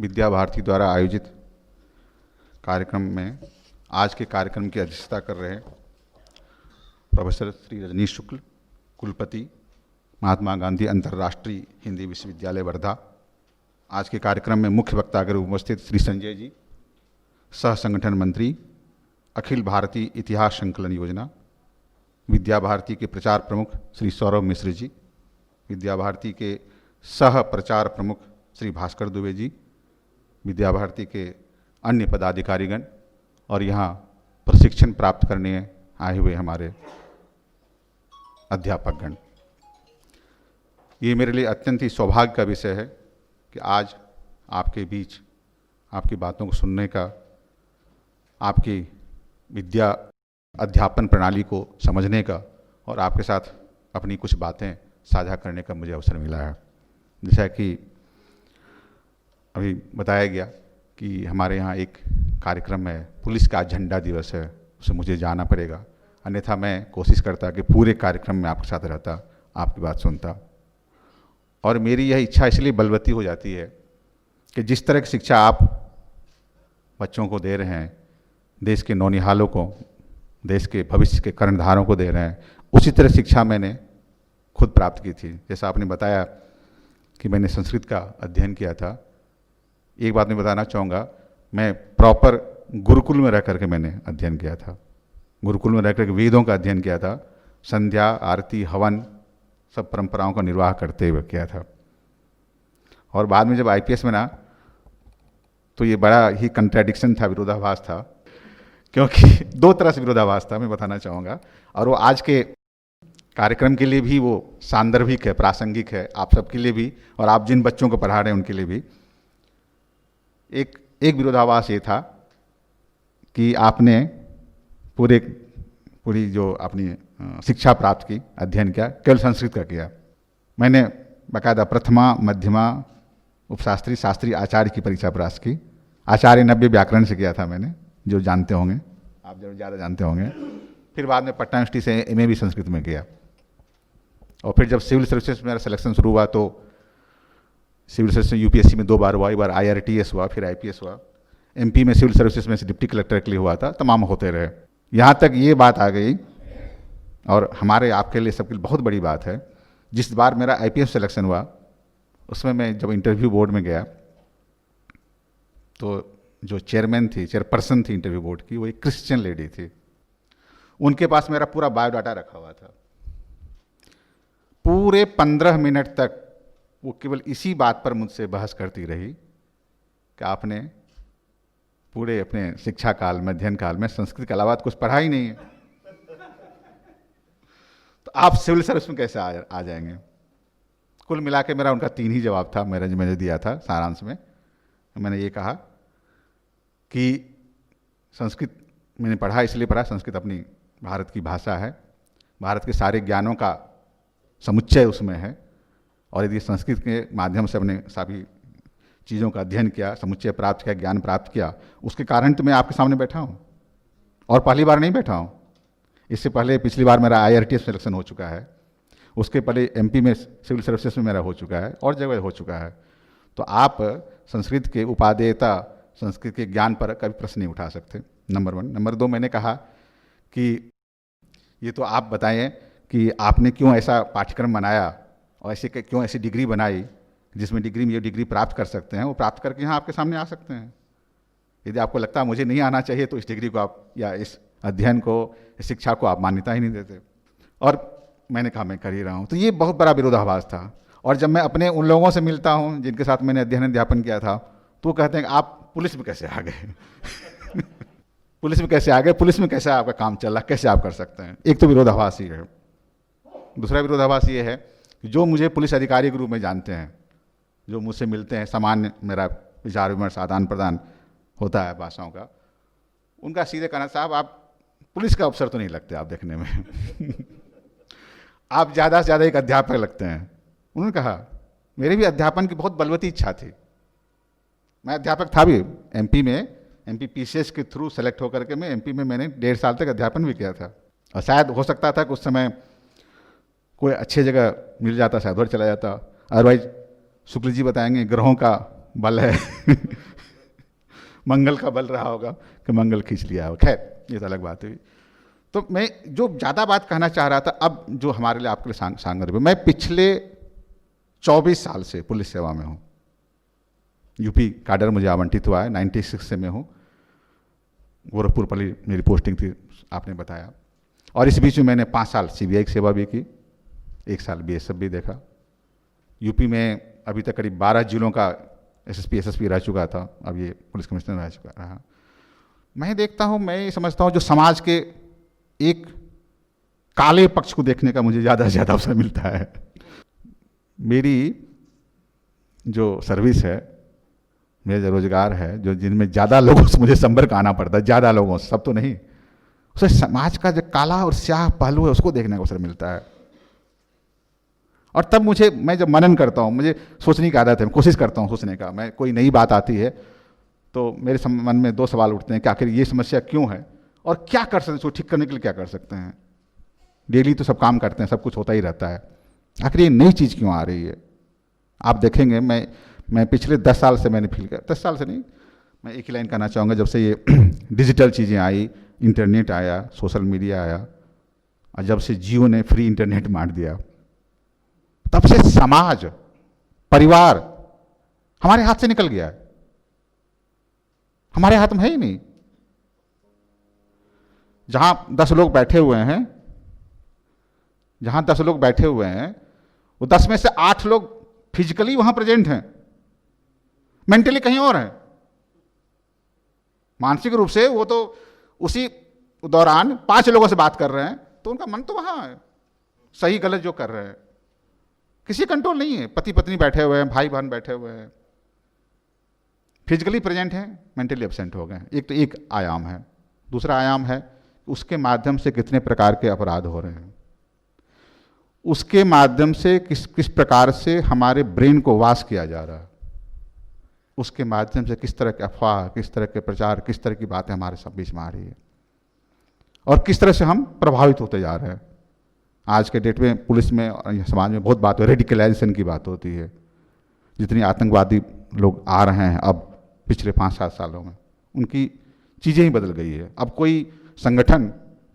विद्या भारती द्वारा आयोजित कार्यक्रम में आज के कार्यक्रम की अध्यक्षता कर रहे प्रोफेसर श्री रजनीश शुक्ल, कुलपति महात्मा गांधी अंतर्राष्ट्रीय हिंदी विश्वविद्यालय वर्धा। आज के कार्यक्रम में मुख्य वक्ता कर उपस्थित श्री संजय जी, सह संगठन मंत्री, अखिल भारतीय इतिहास संकलन योजना, विद्या भारती के प्रचार प्रमुख श्री सौरभ मिश्र जी, विद्या भारती के सह प्रचार प्रमुख श्री भास्कर दुबे जी, विद्या भारती के अन्य पदाधिकारीगण और यहाँ प्रशिक्षण प्राप्त करने आए हुए हमारे अध्यापकगण। ये मेरे लिए अत्यंत ही सौभाग्य का विषय है कि आज आपके बीच आपकी बातों को सुनने का, आपकी विद्या अध्यापन प्रणाली को समझने का और आपके साथ अपनी कुछ बातें साझा करने का मुझे अवसर मिला है। जैसा कि अभी बताया गया कि हमारे यहाँ एक कार्यक्रम है, पुलिस का झंडा दिवस है, उसे मुझे जाना पड़ेगा, अन्यथा मैं कोशिश करता कि पूरे कार्यक्रम में आपके साथ रहता, आपकी बात सुनता। और मेरी यह इच्छा इसलिए बलवती हो जाती है कि जिस तरह की शिक्षा आप बच्चों को दे रहे हैं, देश के नौनिहालों को, देश के भविष्य के कर्णधारों को दे रहे हैं, उसी तरह शिक्षा मैंने खुद प्राप्त की थी। जैसा आपने बताया कि मैंने संस्कृत का अध्ययन किया था, एक बात मैं बताना चाहूँगा, मैं प्रॉपर गुरुकुल में रह करके मैंने अध्ययन किया था। गुरुकुल में रह करके वेदों का अध्ययन किया था, संध्या, आरती, हवन सब परंपराओं का निर्वाह करते हुए किया था। और बाद में जब आईपीएस में ना, तो ये बड़ा ही कंट्राडिक्शन था, विरोधाभास था, क्योंकि दो तरह से विरोधाभास था, मैं बताना चाहूँगा। और वो आज के कार्यक्रम के लिए भी वो सांदर्भिक है, प्रासंगिक है, आप सबके लिए भी, और आप जिन बच्चों को पढ़ा रहे हैं उनके लिए भी। एक विरोधाभास ये था कि आपने पूरी जो अपनी शिक्षा प्राप्त की, अध्ययन किया, केवल संस्कृत का किया। मैंने बाकायदा प्रथमा, मध्यमा, उपशास्त्री, शास्त्री, आचार्य की परीक्षा प्राप्त की। आचार्य नव्य व्याकरण से किया था मैंने, जो जानते होंगे आप, जरूर ज़्यादा जानते होंगे। फिर बाद में पटना यूनिवर्सिटी से एमए भी संस्कृत में किया। और फिर जब सिविल सर्विसेज में मेरा सिलेक्शन शुरू हुआ तो सिविल सर्विस में यूपीएससी में 2 बार हुआ, एक बार IRTS हुआ, फिर IPS हुआ। MP में सिविल सर्विसेज में से डिप्टी कलेक्टर के लिए हुआ था, तमाम होते रहे। यहाँ तक ये बात आ गई, और हमारे आपके लिए सबके लिए बहुत बड़ी बात है, जिस बार मेरा IPS सिलेक्शन हुआ उसमें मैं जब इंटरव्यू बोर्ड में गया तो जो चेयरपर्सन थी इंटरव्यू बोर्ड की, वो एक क्रिश्चियन लेडी थी। उनके पास मेरा पूरा बायोडाटा रखा हुआ था। पूरे 15 मिनट तक वो केवल इसी बात पर मुझसे बहस करती रही कि आपने पूरे अपने शिक्षा काल में, अध्ययन काल में संस्कृत के अलावा कुछ पढ़ा ही नहीं है, तो आप सिविल सर्विस में कैसे आ जाएंगे। कुल मिला के मेरा उनका 3 ही जवाब था, मैंने दिया था सारांश में। मैंने ये कहा कि संस्कृत मैंने पढ़ा, इसलिए पढ़ा, संस्कृत अपनी भारत की भाषा है, भारत के सारे ज्ञानों का समुच्चय उसमें है, और यदि संस्कृत के माध्यम से अपने सभी चीज़ों का अध्ययन किया, समुच्चय प्राप्त किया, ज्ञान प्राप्त किया, उसके कारण तो मैं आपके सामने बैठा हूँ, और पहली बार नहीं बैठा हूँ। इससे पहले पिछली बार मेरा IRTS सिलेक्शन हो चुका है, उसके पहले MP में सिविल सर्विसेज में मेरा हो चुका है, और जगह हो चुका है। तो आप संस्कृत के उपादेयता, संस्कृत के ज्ञान पर कभी प्रश्न नहीं उठा सकते, नंबर 1। नंबर 2, मैंने कहा कि ये तो आप बताएं कि आपने क्यों ऐसा पाठ्यक्रम बनाया और क्यों ऐसी डिग्री बनाई जिसमें ये डिग्री प्राप्त कर सकते हैं, वो प्राप्त करके यहाँ आपके सामने आ सकते हैं। यदि आपको लगता है मुझे नहीं आना चाहिए तो इस डिग्री को आप, या इस अध्ययन को, इस शिक्षा को आप मान्यता ही नहीं देते। और मैंने कहा मैं कर ही रहा हूँ। तो ये बहुत बड़ा विरोधाभास था। और जब मैं अपने उन लोगों से मिलता हूँ जिनके साथ मैंने अध्ययन अध्यापन किया था, तो वो कहते हैं कि आप पुलिस में कैसे आ गए पुलिस में कैसे आ गए, पुलिस में कैसे आपका काम चल रहा, कैसे आप कर सकते हैं। एक तो विरोधाभास ही है। दूसरा विरोधाभास ये है कि जो मुझे पुलिस अधिकारी के रूप में जानते हैं, जो मुझसे मिलते हैं, सामान्य मेरा विचार विमर्श, आदान प्रदान होता है भाषाओं का, उनका सीधे कहना, साहब आप पुलिस का अफसर तो नहीं लगते आप देखने में आप ज़्यादा से ज़्यादा एक अध्यापक लगते हैं। उन्होंने कहा मेरी भी अध्यापन की बहुत बलवती इच्छा थी, मैं अध्यापक था भी MP में, MP PCS के थ्रू सेलेक्ट होकर के मैं MP में मैंने 1.5 साल तक अध्यापन भी किया था। और शायद हो सकता था कि उस समय कोई अच्छी जगह मिल जाता, शायद उधर चला जाता। अदरवाइज शुक्ल जी बताएंगे ग्रहों का बल है मंगल का बल रहा होगा कि मंगल खींच लिया हो। खैर ये तो अलग बात हुई। तो मैं जो ज़्यादा बात कहना चाह रहा था, अब जो हमारे लिए आपके लिए सांगर्भिक, मैं पिछले 24 साल से पुलिस सेवा में हूँ। यूपी काडर मुझे आवंटित हुआ है, 96 से मैं हूँ। गोरखपुर पली मेरी पोस्टिंग थी, आपने बताया। और इस बीच में मैंने 5 साल CBI की सेवा भी की, 1 साल BSF भी देखा। यूपी में अभी तक करीब 12 जिलों का SSP SSP रह चुका था, अब ये पुलिस कमिश्नर रह चुका रहा। मैं देखता हूँ, मैं ये समझता हूँ जो समाज के एक काले पक्ष को देखने का मुझे ज़्यादा से ज़्यादा अवसर मिलता है। मेरी जो सर्विस है, मेरा जो रोजगार है, जो जिनमें ज़्यादा लोगों से मुझे संपर्क आना पड़ता है, ज़्यादा लोगों से, सब तो नहीं, उसे समाज का जो काला और स्याह पहलू है उसको देखने का अवसर मिलता है। और तब मैं जब मनन करता हूँ, मुझे सोचने की आदत है, कोशिश करता हूँ सोचने का। मैं कोई नई बात आती है तो मेरे मन में 2 सवाल उठते हैं कि आखिर ये समस्या क्यों है और क्या कर सकते हैं, उसको ठीक करने के लिए क्या कर सकते हैं। डेली तो सब काम करते हैं, सब कुछ होता ही रहता है, आखिर ये नई चीज़ क्यों आ रही है। आप देखेंगे, मैं पिछले 10 साल से मैंने फील किया, 10 साल से नहीं, मैं एक ही लाइन कहना चाहूँगा, जब से ये डिजिटल चीज़ें आई, इंटरनेट आया, सोशल मीडिया आया, और जब से जियो ने फ्री इंटरनेट बांट दिया, तब से समाज, परिवार हमारे हाथ से निकल गया है, हमारे हाथ में है ही नहीं। जहां 10 लोग बैठे हुए हैं, वो 10 में से 8 लोग फिजिकली वहां प्रेजेंट हैं, मेंटली कहीं और हैं। मानसिक रूप से वो तो उसी दौरान 5 लोगों से बात कर रहे हैं, तो उनका मन तो वहां है, सही गलत जो कर रहे हैं, किसी कंट्रोल नहीं है। पति पत्नी बैठे हुए हैं, भाई बहन बैठे हुए हैं, फिजिकली प्रेजेंट हैं, मेंटली एब्सेंट हो गए। एक तो एक आयाम है। दूसरा आयाम है उसके माध्यम से कितने प्रकार के अपराध हो रहे हैं, उसके माध्यम से किस प्रकार से हमारे ब्रेन को वाश किया जा रहा है, उसके माध्यम से किस तरह के अफवाह, किस तरह के प्रचार, किस तरह की बातें हमारे सब बीच में आ रही है, और किस तरह से हम प्रभावित होते जा रहे हैं। आज के डेट में पुलिस में और समाज में बहुत बात हो, रेडिकलाइजेशन की बात होती है। जितनी आतंकवादी लोग आ रहे हैं अब पिछले 5-7 सालों में, उनकी चीज़ें ही बदल गई है। अब कोई संगठन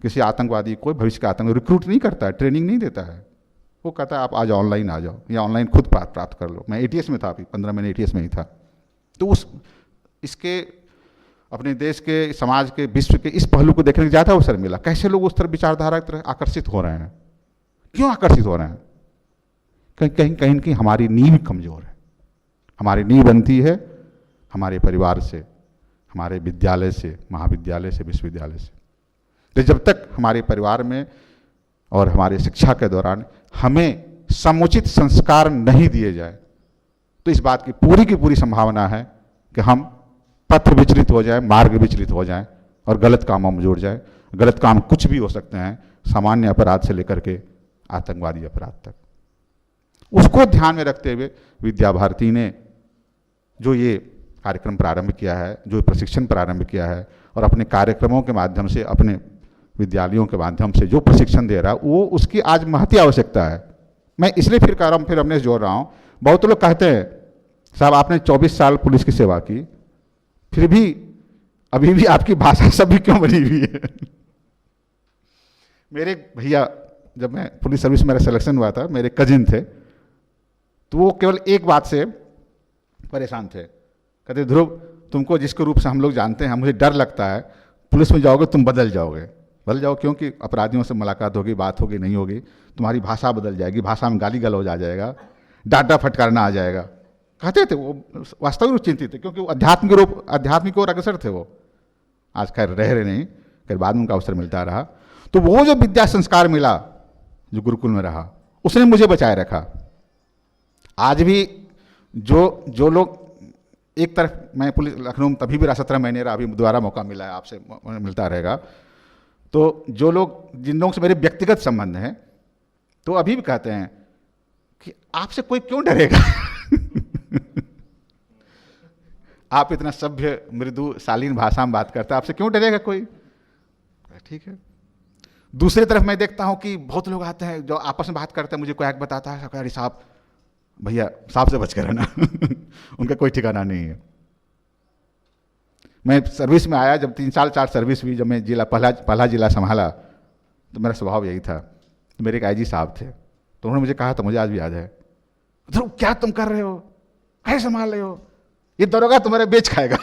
किसी आतंकवादी को, भविष्य का आतंकवादी रिक्रूट नहीं करता है, ट्रेनिंग नहीं देता है। वो कहता है आप आज ऑनलाइन आ जाओ, या ऑनलाइन खुद प्राप्त कर लो। मैं एटीएस में था, अभी 15 महीने एटीएस में ही था। तो इसके अपने देश के, समाज के, विश्व के इस पहलू को देखने का ज़्यादा अवसर मिला। कैसे लोग उस तरह विचारधारा की तरह आकर्षित हो रहे हैं, क्यों आकर्षित हो रहे हैं? कहीं कहीं हमारी नींव कमज़ोर है। हमारी नींव बनती है हमारे परिवार से, हमारे विद्यालय से, महाविद्यालय से, विश्वविद्यालय से। तो जब तक हमारे परिवार में और हमारे शिक्षा के दौरान हमें समुचित संस्कार नहीं दिए जाए, तो इस बात की पूरी संभावना है कि हम पथ विचलित हो जाए, मार्ग विचलित हो जाए और गलत कामों में जुड़ जाए। गलत काम कुछ भी हो सकते हैं, सामान्य अपराध से लेकर के आतंकवादी अपराध तक। उसको ध्यान में रखते हुए विद्या भारती ने जो ये कार्यक्रम प्रारंभ किया है, जो प्रशिक्षण प्रारंभ किया है, और अपने कार्यक्रमों के माध्यम से, अपने विद्यालयों के माध्यम से जो प्रशिक्षण दे रहा है, वो उसकी आज महती आवश्यकता है। मैं इसलिए फिर कह रहा हूँ, फिर हमने जोड़ रहा हूँ। बहुत लोग कहते हैं साहब आपने 24 साल पुलिस की सेवा की, फिर भी अभी भी आपकी भाषा सभी क्यों बनी हुई है? मेरे भैया, जब मैं पुलिस सर्विस में मेरा सिलेक्शन हुआ था, मेरे कजिन थे, तो वो केवल एक बात से परेशान थे। कहते ध्रुव, तुमको जिसके रूप से हम लोग जानते हैं, मुझे डर लगता है पुलिस में जाओगे तुम बदल जाओगे। बदल जाओ क्योंकि अपराधियों से मुलाकात होगी, बात होगी, नहीं होगी, तुम्हारी भाषा बदल जाएगी, भाषा में गाली गलौज आ जाएगा, डांटा फटकारना आ जाएगा। कहते थे वो, वास्तविक रूप चिंतित थे, क्योंकि वो आध्यात्मिक और अग्रसर थे। वो आज खैर रहे नहीं, खैर बाद में उनका अवसर मिलता रहा। तो वो जो विद्या संस्कार मिला, जो गुरुकुल में रहा, उसने मुझे बचाए रखा। आज भी जो लोग, एक तरफ मैं पुलिस लखनऊ में तभी भी रहा, 17 महीने रहा, अभी दोबारा मौका मिला है, आपसे मिलता रहेगा। तो जो लोग, जिन लोगों से मेरे व्यक्तिगत संबंध हैं, तो अभी भी कहते हैं कि आपसे कोई क्यों डरेगा? आप इतना सभ्य, मृदु, शालीन भाषा में बात करते हैं, आपसे क्यों डरेगा कोई? ठीक है। दूसरी तरफ मैं देखता हूं कि बहुत लोग आते हैं जो आपस में बात करते हैं, मुझे कोई एक बताता है, अरे साहब, भैया साहब से बच कर रहना। उनका कोई ठिकाना नहीं है। मैं सर्विस में आया, जब 3 साल 4 सर्विस हुई, जब मैं पहला जिला संभाला, तो मेरा स्वभाव यही था। तो मेरे एक आईजी साहब थे, तो उन्होंने मुझे कहा था, मुझे आज भी याद है, ध्रुव क्या तुम कर रहे हो, कैसे संभाल रहे हो, ये दरोगा तुम्हारे बेच खाएगा।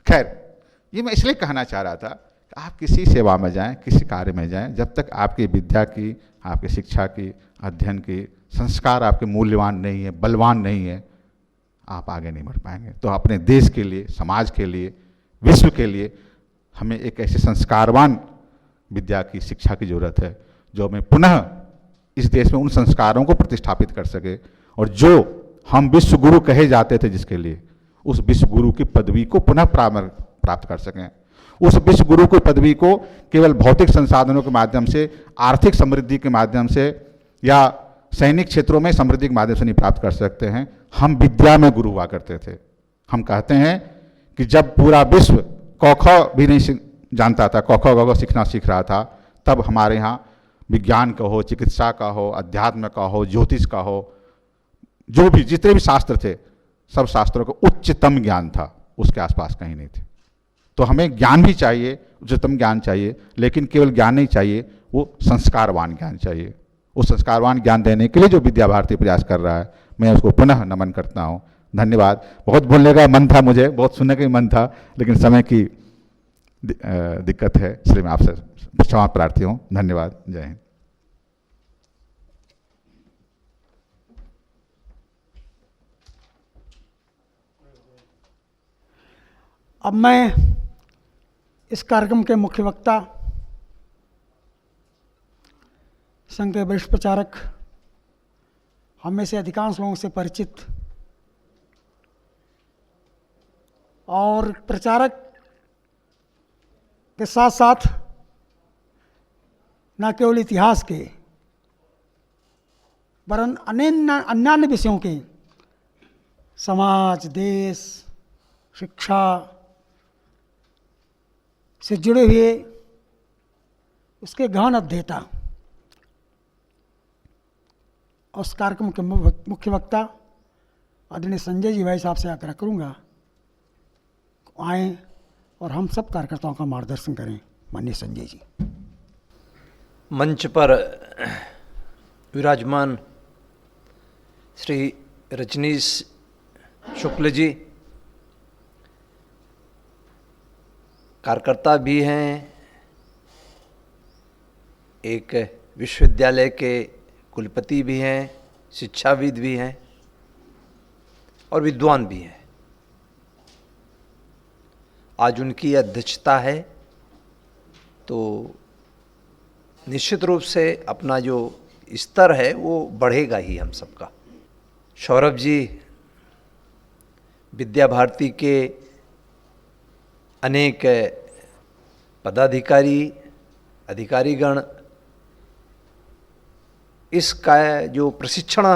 खैर, ये मैं इसलिए कहना चाह रहा था कि आप किसी सेवा में जाएं, किसी कार्य में जाएं, जब तक आपकी विद्या की, आपकी शिक्षा की, अध्ययन की, संस्कार आपके मूल्यवान नहीं है, बलवान नहीं है, आप आगे नहीं बढ़ पाएंगे। तो अपने देश के लिए, समाज के लिए, विश्व के लिए हमें एक ऐसे संस्कारवान विद्या की, शिक्षा की जरूरत है, जो हमें पुनः इस देश में उन संस्कारों को प्रतिष्ठापित कर सके, और जो हम विश्व गुरु कहे जाते थे जिसके लिए, उस विश्व गुरु की पदवी को पुनः प्राप्त कर सकें। उस विश्व गुरु की पदवी को केवल भौतिक संसाधनों के माध्यम से, आर्थिक समृद्धि के माध्यम से, या सैनिक क्षेत्रों में समृद्धि के माध्यम से नहीं प्राप्त कर सकते हैं। हम विद्या में गुरु हुआ करते थे। हम कहते हैं कि जब पूरा विश्व क ख भी नहीं जानता था, क ख ग घ सीखना सीख रहा था, तब हमारे यहाँ विज्ञान का हो, चिकित्सा का हो, अध्यात्म का हो, ज्योतिष का हो, जो भी जितने भी शास्त्र थे, सब शास्त्रों का उच्चतम ज्ञान था, उसके आसपास कहीं नहीं थे। तो हमें ज्ञान भी चाहिए, उच्चतम ज्ञान चाहिए, लेकिन केवल ज्ञान नहीं चाहिए, वो संस्कारवान ज्ञान चाहिए। उस संस्कारवान ज्ञान देने के लिए जो विद्या भारती प्रयास कर रहा है, मैं उसको पुनः नमन करता हूँ। धन्यवाद। बहुत बोलने का मन था, मुझे बहुत सुनने का मन था, लेकिन समय की दिक्कत है, इसलिए मैं आपसे क्षमा प्रार्थी हूँ। धन्यवाद। जय हिंद। अब मैं इस कार्यक्रम के मुख्य वक्ता, संघ के वरिष्ठ प्रचारक, हम में से अधिकांश लोगों से परिचित और प्रचारक के साथ साथ न केवल इतिहास के वरन अन्य विषयों के, समाज, देश, शिक्षा से जुड़े हुए उसके गहन अध्येता, उस कार्यक्रम के मुख्य वक्ता आदरणीय संजय जी भाई साहब से आग्रह करूंगा, आएँ और हम सब कार्यकर्ताओं का मार्गदर्शन करें। माननीय संजय जी। मंच पर विराजमान श्री रजनीश शुक्ल जी कार्यकर्ता भी हैं, एक विश्वविद्यालय के कुलपति भी हैं, शिक्षाविद भी हैं और विद्वान भी हैं। आज उनकी अध्यक्षता है, तो निश्चित रूप से अपना जो स्तर है वो बढ़ेगा ही हम सबका। सौरभ जी विद्या भारती के अनेक पदाधिकारी, अधिकारीगण इसका जो प्रशिक्षण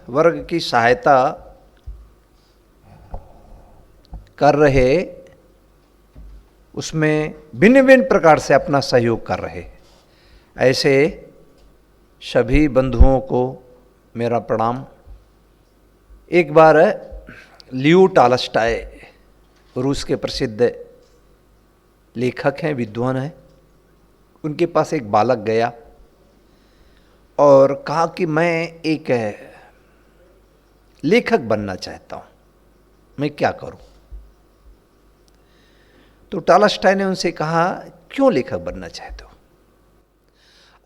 वर्ग की सहायता कर रहे, उसमें भिन्न भिन्न प्रकार से अपना सहयोग कर रहे। ऐसे सभी बंधुओं को मेरा प्रणाम। एक बार लियो टॉल्स्टॉय, रूस के प्रसिद्ध लेखक हैं, विद्वान हैं, उनके पास एक बालक गया और कहा कि मैं एक लेखक बनना चाहता हूँ, मैं क्या करूँ? तो टॉल्स्टॉय ने उनसे कहा, क्यों लेखक बनना चाहते हो?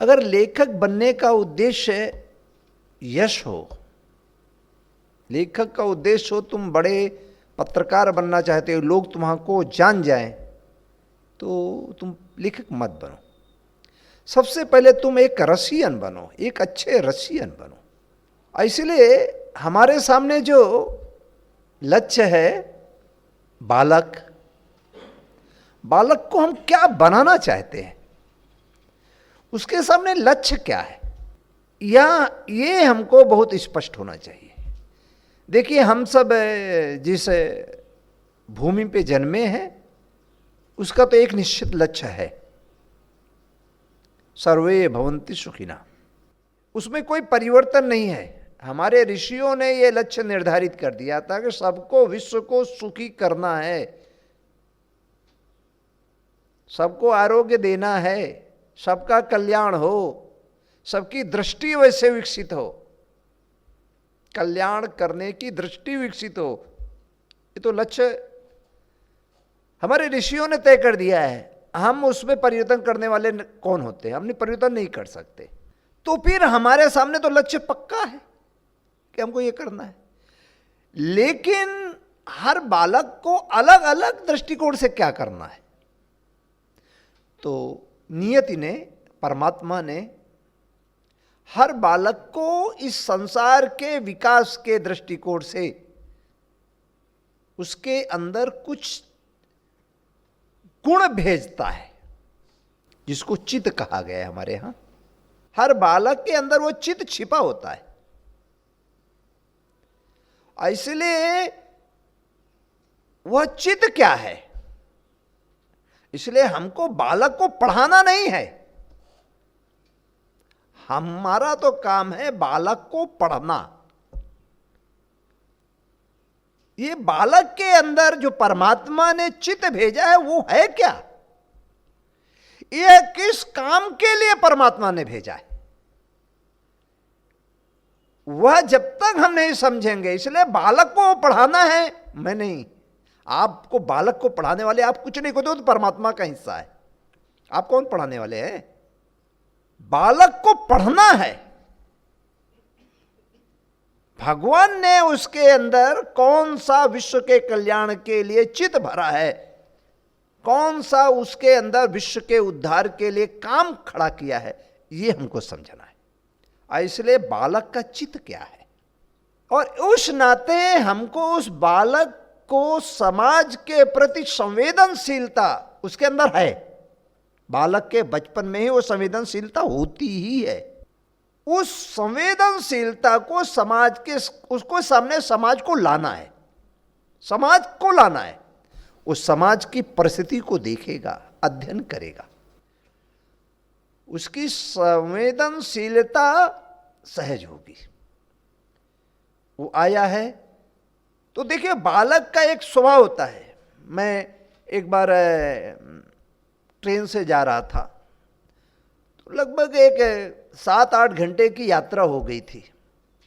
अगर लेखक बनने का उद्देश्य यश हो, लेखक का उद्देश्य हो तुम बड़े पत्रकार बनना चाहते हो, लोग तुम्हारे जान जाएं, तो तुम लेखक मत बनो। सबसे पहले तुम एक रसियन बनो, एक अच्छे रसियन बनो। इसलिए हमारे सामने जो लक्ष्य है, बालक को हम क्या बनाना चाहते हैं, उसके सामने लक्ष्य क्या है, या ये हमको बहुत स्पष्ट होना चाहिए। देखिए, हम सब जिस भूमि पे जन्मे हैं उसका तो एक निश्चित लक्ष्य है, सर्वे भवन्ति सुखिना, उसमें कोई परिवर्तन नहीं है। हमारे ऋषियों ने ये लक्ष्य निर्धारित कर दिया था कि सबको, विश्व को सुखी करना है, सबको आरोग्य देना है, सबका कल्याण हो, सबकी दृष्टि वैसे विकसित हो, कल्याण करने की दृष्टि विकसित हो। ये तो लक्ष्य हमारे ऋषियों ने तय कर दिया है। हम उसमें परिवर्तन करने वाले कौन होते हैं? हमने परिवर्तन नहीं कर सकते। तो फिर हमारे सामने तो लक्ष्य पक्का है कि हमको ये करना है, लेकिन हर बालक को अलग अलग दृष्टिकोण से क्या करना है। तो नियति ने, परमात्मा ने हर बालक को इस संसार के विकास के दृष्टिकोण से उसके अंदर कुछ गुण भेजता है, जिसको चित्त कहा गया है हमारे यहां। हर बालक के अंदर वो चित्त छिपा होता है। इसलिए वह चित्त क्या है, इसलिए हमको बालक को पढ़ाना नहीं है, हमारा तो काम है बालक को पढ़ना। ये बालक के अंदर जो परमात्मा ने चित्त भेजा है वो है क्या, यह किस काम के लिए परमात्मा ने भेजा है, वह जब तक हम नहीं समझेंगे। इसलिए बालक को पढ़ाना है, मैं नहीं, आपको बालक को पढ़ाने वाले आप कुछ नहीं करते हो, तो परमात्मा का हिस्सा है। आप कौन पढ़ाने वाले हैं? बालक को पढ़ना है। भगवान ने उसके अंदर कौन सा विश्व के कल्याण के लिए चित्त भरा है, कौन सा उसके अंदर विश्व के उद्धार के लिए काम खड़ा किया है, यह हमको समझना है। इसलिए बालक का चित्त क्या है, और उस नाते हमको उस बालक को समाज के प्रति संवेदनशीलता उसके अंदर है। बालक के बचपन में ही वो संवेदनशीलता होती ही है। उस संवेदनशीलता को समाज के, उसको सामने समाज को लाना है, समाज को लाना है। उस समाज की परिस्थिति को देखेगा, अध्ययन करेगा, उसकी संवेदनशीलता सहज होगी। वो आया है तो देखिए, बालक का एक स्वभाव होता है। मैं एक बार ट्रेन से जा रहा था, तो लगभग एक 7-8 घंटे की यात्रा हो गई थी।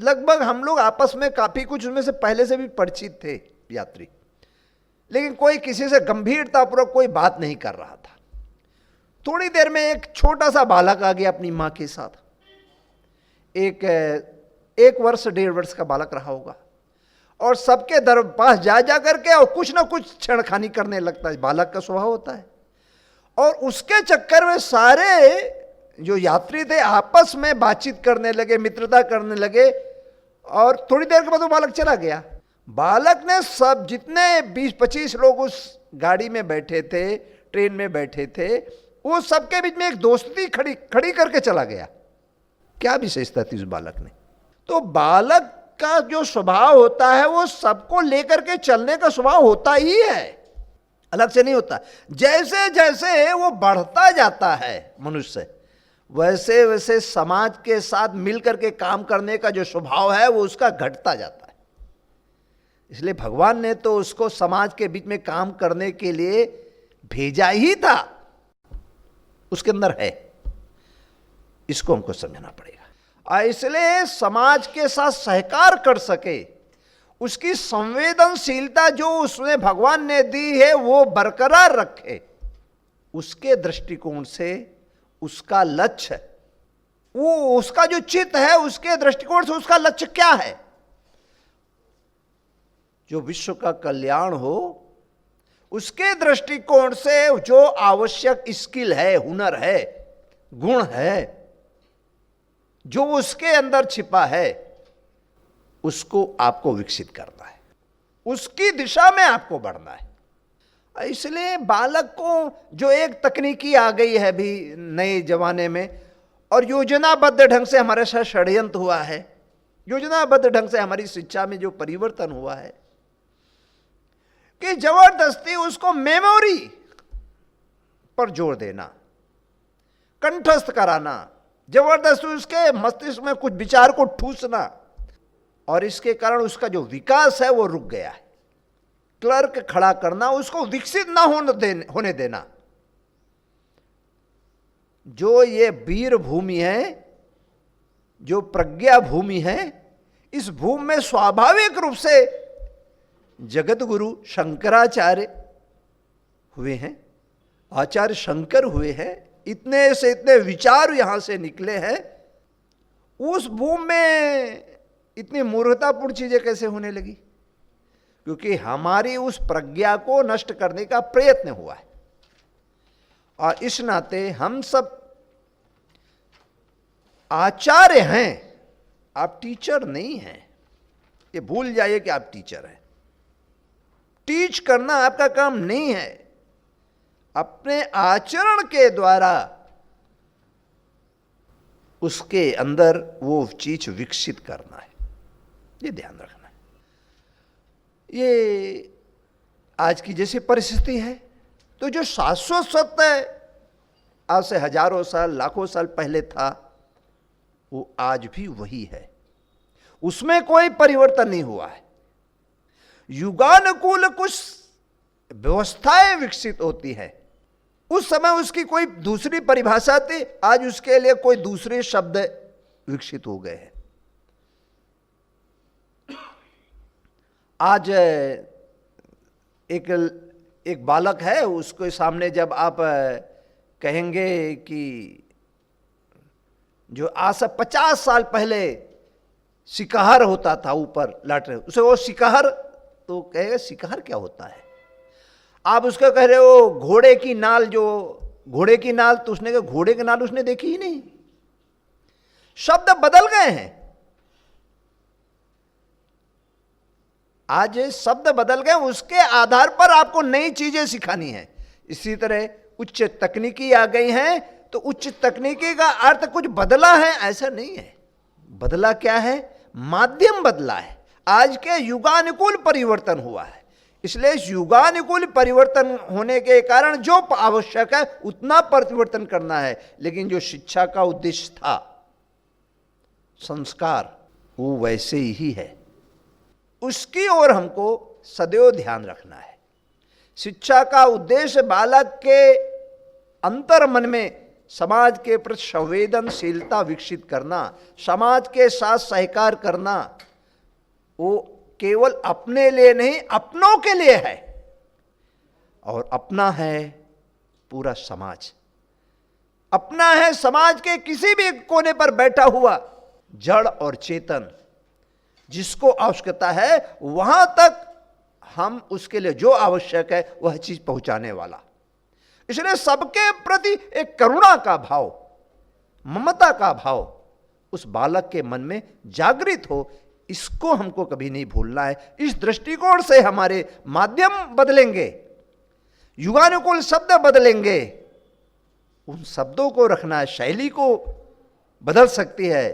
लगभग हम लोग आपस में काफ़ी कुछ उनमें से पहले से भी परिचित थे यात्री, लेकिन कोई किसी से गंभीरतापूर्वक कोई बात नहीं कर रहा था। थोड़ी देर में एक छोटा सा बालक आ गया अपनी माँ के साथ। एक वर्ष 1.5 वर्ष का बालक रहा होगा, और सबके दर पास जा करके और कुछ ना कुछ छेड़खानी करने लगता है। बालक का स्वभाव होता है। और उसके चक्कर में सारे जो यात्री थे आपस में बातचीत करने लगे, मित्रता करने लगे, और थोड़ी देर के बाद वो बालक चला गया। बालक ने सब जितने 20-25 लोग उस गाड़ी में बैठे थे, ट्रेन में बैठे थे, वो सबके बीच में एक दोस्ती खड़ी करके चला गया। क्या विशेषता थी उस बालक ने? तो बालक का जो स्वभाव होता है वो सबको लेकर के चलने का स्वभाव होता ही है, अलग से नहीं होता। जैसे जैसे वो बढ़ता जाता है मनुष्य, वैसे वैसे समाज के साथ मिलकर के काम करने का जो स्वभाव है वो उसका घटता जाता है। इसलिए भगवान ने तो उसको समाज के बीच में काम करने के लिए भेजा ही था, उसके अंदर है। इसको हमको समझना पड़ेगा। इसलिए समाज के साथ सहकार कर सके, उसकी संवेदनशीलता जो उसने भगवान ने दी है वो बरकरार रखे, उसके दृष्टिकोण से उसका लक्ष्य, वो उसका जो चित्त है उसके दृष्टिकोण से उसका लक्ष्य क्या है, जो विश्व का कल्याण हो। उसके दृष्टिकोण से जो आवश्यक स्किल है, हुनर है, गुण है, जो उसके अंदर छिपा है, उसको आपको विकसित करना है, उसकी दिशा में आपको बढ़ना है। इसलिए बालक को जो एक तकनीकी आ गई है अभी नए जमाने में, और योजनाबद्ध ढंग से हमारे साथ षड्यंत्र हुआ है, योजनाबद्ध ढंग से हमारी शिक्षा में जो परिवर्तन हुआ है कि जबरदस्ती उसको मेमोरी पर जोर देना, कंठस्थ कराना, जबरदस्ती उसके मस्तिष्क में कुछ विचार को ठूसना, और इसके कारण उसका जो विकास है वो रुक गया है। क्लर्क खड़ा करना, उसको विकसित ना होने देना। जो ये वीर भूमि है, जो प्रज्ञा भूमि है, इस भूमि में स्वाभाविक रूप से जगत गुरु शंकराचार्य हुए हैं, आचार्य शंकर हुए हैं, इतने से इतने विचार यहां से निकले हैं। उस भूमि में इतनी मूर्खतापूर्ण चीजें कैसे होने लगी? क्योंकि हमारी उस प्रज्ञा को नष्ट करने का प्रयत्न हुआ है। और इस नाते हम सब आचार्य हैं, आप टीचर नहीं हैं। ये भूल जाइए कि आप टीचर हैं। टीच करना आपका काम नहीं है, अपने आचरण के द्वारा उसके अंदर वो चीज विकसित करना है, ये ध्यान रखना है। ये आज की जैसी परिस्थिति है, तो जो शाश्वत सत्य आज से हजारों साल, लाखों साल पहले था, वो आज भी वही है, उसमें कोई परिवर्तन नहीं हुआ है। युगानुकूल कुछ व्यवस्थाएं विकसित होती है, उस समय उसकी कोई दूसरी परिभाषा थी, आज उसके लिए कोई दूसरे शब्द विकसित हो गए हैं। आज एक बालक है, उसके सामने जब आप कहेंगे कि जो आज से 50 साल पहले शिकहर होता था ऊपर लाट रहे, उसे वो शिकहर, तो कहेगा शिकहर क्या होता है। आप उसको कह रहे हो घोड़े की नाल, जो घोड़े की नाल, तो उसने कहा घोड़े की नाल उसने देखी ही नहीं। शब्द बदल गए हैं, आज शब्द बदल गए, उसके आधार पर आपको नई चीजें सिखानी है। इसी तरह उच्च तकनीकी आ गई हैं, तो उच्च तकनीकी का अर्थ कुछ बदला है ऐसा नहीं है। बदला क्या है? माध्यम बदला है, आज के युगानुकूल परिवर्तन हुआ है। इसलिए इस युगानुकूल परिवर्तन होने के कारण जो आवश्यक है उतना परिवर्तन करना है, लेकिन जो शिक्षा का उद्देश्य था, संस्कार, वो वैसे ही है, उसकी ओर हमको सदैव ध्यान रखना है। शिक्षा का उद्देश्य बालक के अंतर मन में समाज के प्रति संवेदनशीलता विकसित करना, समाज के साथ सहकार करना, वो केवल अपने लिए नहीं अपनों के लिए है, और अपना है पूरा समाज, अपना है समाज के किसी भी कोने पर बैठा हुआ जड़ और चेतन, जिसको आवश्यकता है वहां तक हम उसके लिए जो आवश्यक है वह चीज पहुंचाने वाला। इसलिए सबके प्रति एक करुणा का भाव, ममता का भाव उस बालक के मन में जागृत हो, इसको हमको कभी नहीं भूलना है। इस दृष्टिकोण से हमारे माध्यम बदलेंगे, युगानुकूल शब्द बदलेंगे, उन शब्दों को रखना है। शैली को बदल सकती है,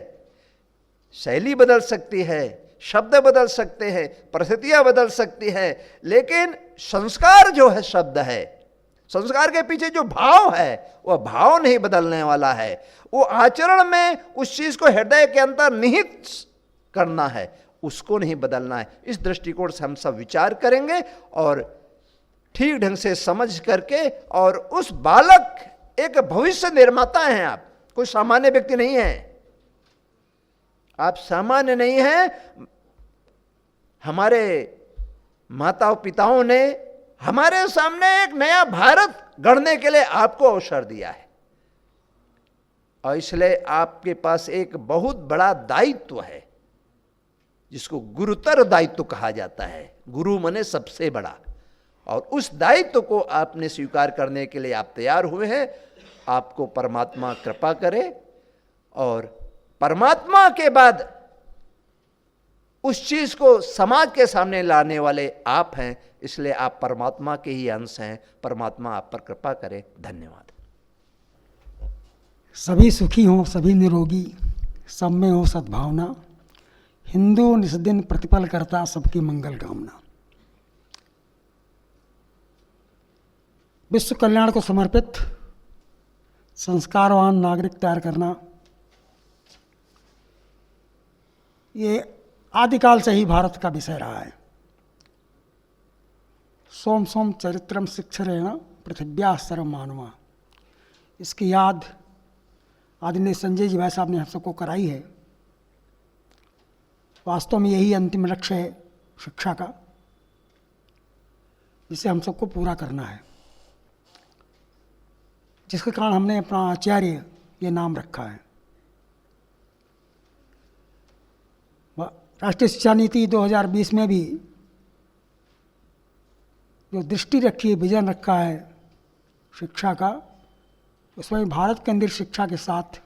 शैली बदल सकती है, शब्द बदल सकते हैं, परिस्थितियां बदल सकती है, लेकिन संस्कार जो है शब्द है, संस्कार के पीछे जो भाव है वह भाव नहीं बदलने वाला है। वो आचरण में उस चीज को हृदय के अंदर निहित करना है, उसको नहीं बदलना है। इस दृष्टिकोण से हम सब विचार करेंगे और ठीक ढंग से समझ करके, और उस बालक एक भविष्य निर्माता हैं आप, कोई सामान्य व्यक्ति नहीं है, आप सामान्य नहीं हैं। हमारे माताओं पिताओं ने हमारे सामने एक नया भारत गढ़ने के लिए आपको अवसर दिया है, और इसलिए आपके पास एक बहुत बड़ा दायित्व है, जिसको गुरुतर दायित्व कहा जाता है। गुरु माने सबसे बड़ा, और उस दायित्व को आपने स्वीकार करने के लिए आप तैयार हुए हैं। आपको परमात्मा कृपा करे, और परमात्मा के बाद उस चीज को समाज के सामने लाने वाले आप हैं, इसलिए आप परमात्मा के ही अंश हैं। परमात्मा आप पर कृपा करे। धन्यवाद। सभी सुखी हों, सभी निरोगी, सब में हो सद्भावना, हिंदू निस्दिन प्रतिपल करता सबकी मंगल कामना। विश्व कल्याण को समर्पित संस्कारवान नागरिक तैयार करना, ये आदिकाल से ही भारत का विषय रहा है। सोम सोम चरित्रम शिक्षरेण पृथिव्या सर्व मानवा, इसकी याद आदरणीय संजय जी भाई साहब ने हम सबको कराई है। वास्तव में यही अंतिम लक्ष्य है शिक्षा का, जिसे हम सबको पूरा करना है, जिसके कारण हमने अपना आचार्य ये नाम रखा है। राष्ट्रीय शिक्षा नीति 2020 में भी जो दृष्टि रखी है, विजन रखा है शिक्षा का, उसमें भारत केंद्रित शिक्षा के साथ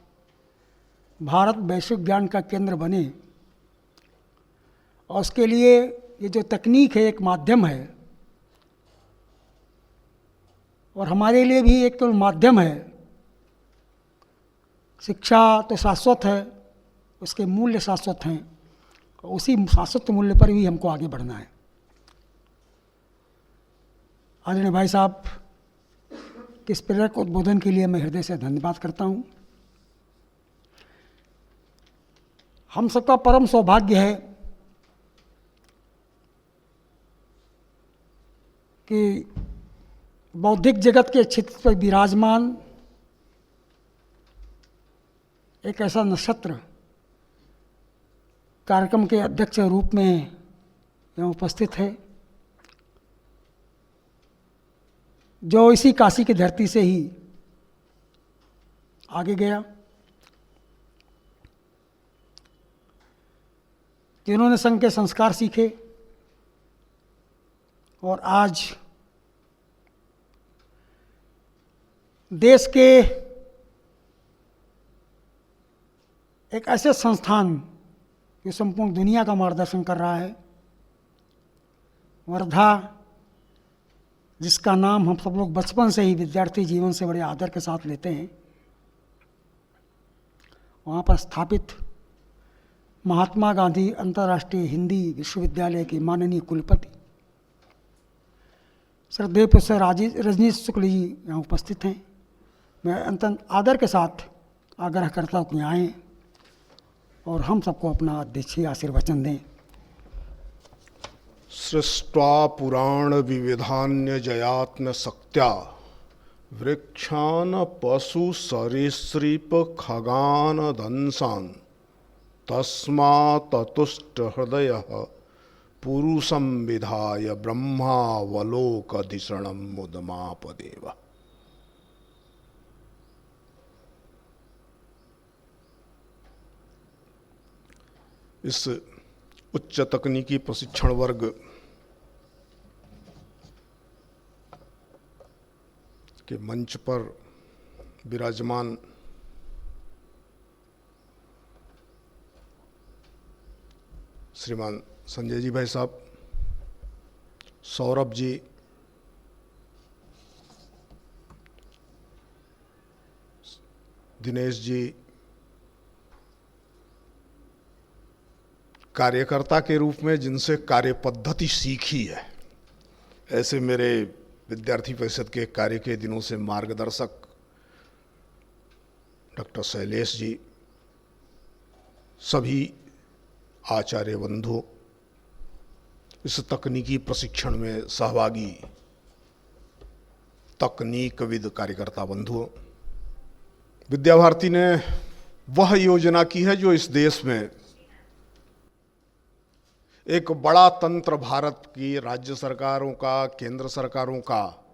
भारत वैश्विक ज्ञान का केंद्र बने, और उसके लिए ये जो तकनीक है एक माध्यम है, और हमारे लिए भी एक तो माध्यम है। शिक्षा तो शाश्वत है, उसके मूल्य शाश्वत हैं, और उसी शाश्वत मूल्य पर भी हमको आगे बढ़ना है। आदरणीय भाई साहब के इस प्रेरक उद्बोधन के लिए मैं हृदय से धन्यवाद करता हूँ। हम सबका परम सौभाग्य है कि बौद्धिक जगत के क्षेत्र पर विराजमान एक ऐसा नक्षत्र कार्यक्रम के अध्यक्ष के रूप में यहाँ उपस्थित है, जो इसी काशी की धरती से ही आगे गया, जिन्होंने संघ के संस्कार सीखे और आज देश के एक ऐसे संस्थान जो संपूर्ण दुनिया का मार्गदर्शन कर रहा है, वर्धा, जिसका नाम हम सब लोग बचपन से ही विद्यार्थी जीवन से बड़े आदर के साथ लेते हैं, वहाँ पर स्थापित महात्मा गांधी अंतर्राष्ट्रीय हिंदी विश्वविद्यालय के माननीय कुलपति श्रद्धेय प्रोफेसर रजनीश शुक्ल जी यहाँ उपस्थित हैं। मैं अत्यंत आदर के साथ आग्रह करता हूँ कि आएँ और हम सबको अपना अध्यक्षीय आशीर्वचन दें। सृष्ट्वा पुराण विविधान्य जयात्म शक्त्या वृक्षान पशु सरीसृप खगान दंसान तस्मा ततुष्ट हृदय पुरुषं विधाय ब्रह्मावलोकधिषणं मुदमापदेव। इस उच्च तकनीकी प्रशिक्षण वर्ग के मंच पर विराजमान श्रीमान संजय जी भाई साहब, सौरभ जी, दिनेश जी, कार्यकर्ता के रूप में जिनसे कार्य पद्धति सीखी है, ऐसे मेरे विद्यार्थी परिषद के कार्य के दिनों से मार्गदर्शक डॉक्टर शैलेश जी, सभी आचार्य बंधु, इस तकनीकी प्रशिक्षण में सहभागी तकनीकविद कार्यकर्ता बंधुओं, विद्या भारती ने वह योजना की है जो इस देश में एक बड़ा तंत्र भारत की राज्य सरकारों का, केंद्र सरकारों का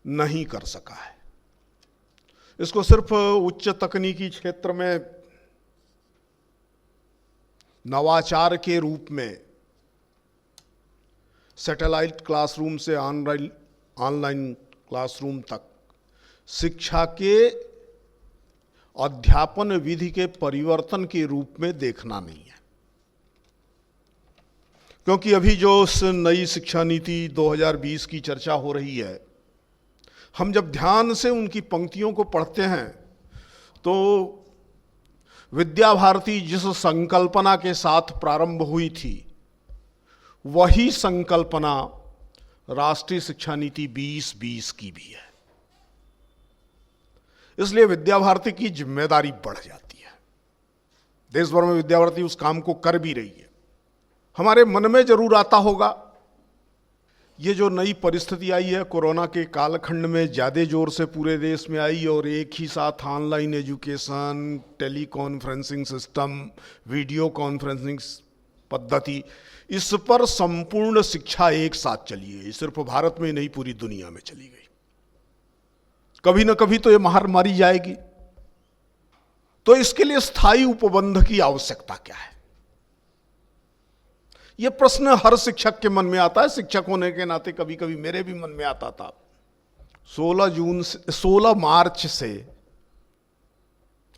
नहीं कर सका है। इसको सिर्फ उच्च तकनीकी क्षेत्र में नवाचार के रूप में सैटेलाइट क्लासरूम से ऑनलाइन क्लासरूम तक शिक्षा के अध्यापन विधि के परिवर्तन के रूप में देखना नहीं है, क्योंकि अभी जो उस नई शिक्षा नीति 2020 की चर्चा हो रही है, हम जब ध्यान से उनकी पंक्तियों को पढ़ते हैं तो विद्या भारती जिस संकल्पना के साथ प्रारंभ हुई थी, वही संकल्पना राष्ट्रीय शिक्षा नीति 2020 की भी है। इसलिए विद्या भारती की जिम्मेदारी बढ़ जाती है। देश भर में विद्या भारती उस काम को कर भी रही है। हमारे मन में जरूर आता होगा, ये जो नई परिस्थिति आई है कोरोना के कालखंड में, ज़्यादा जोर से पूरे देश में आई और एक ही साथ online education, teleconferencing system, video conferencing पद्धति, इस पर संपूर्ण शिक्षा एक साथ चली है। सिर्फ भारत में नहीं, पूरी दुनिया में चली गई। कभी न कभी तो ये मार मारी जाएगी। तो इसके लिए स्थायी उपबंध की आवश्यकता क्या है? यह प्रश्न हर शिक्षक के मन में आता है। शिक्षक होने के नाते कभी कभी मेरे भी मन में आता था। 16 मार्च से,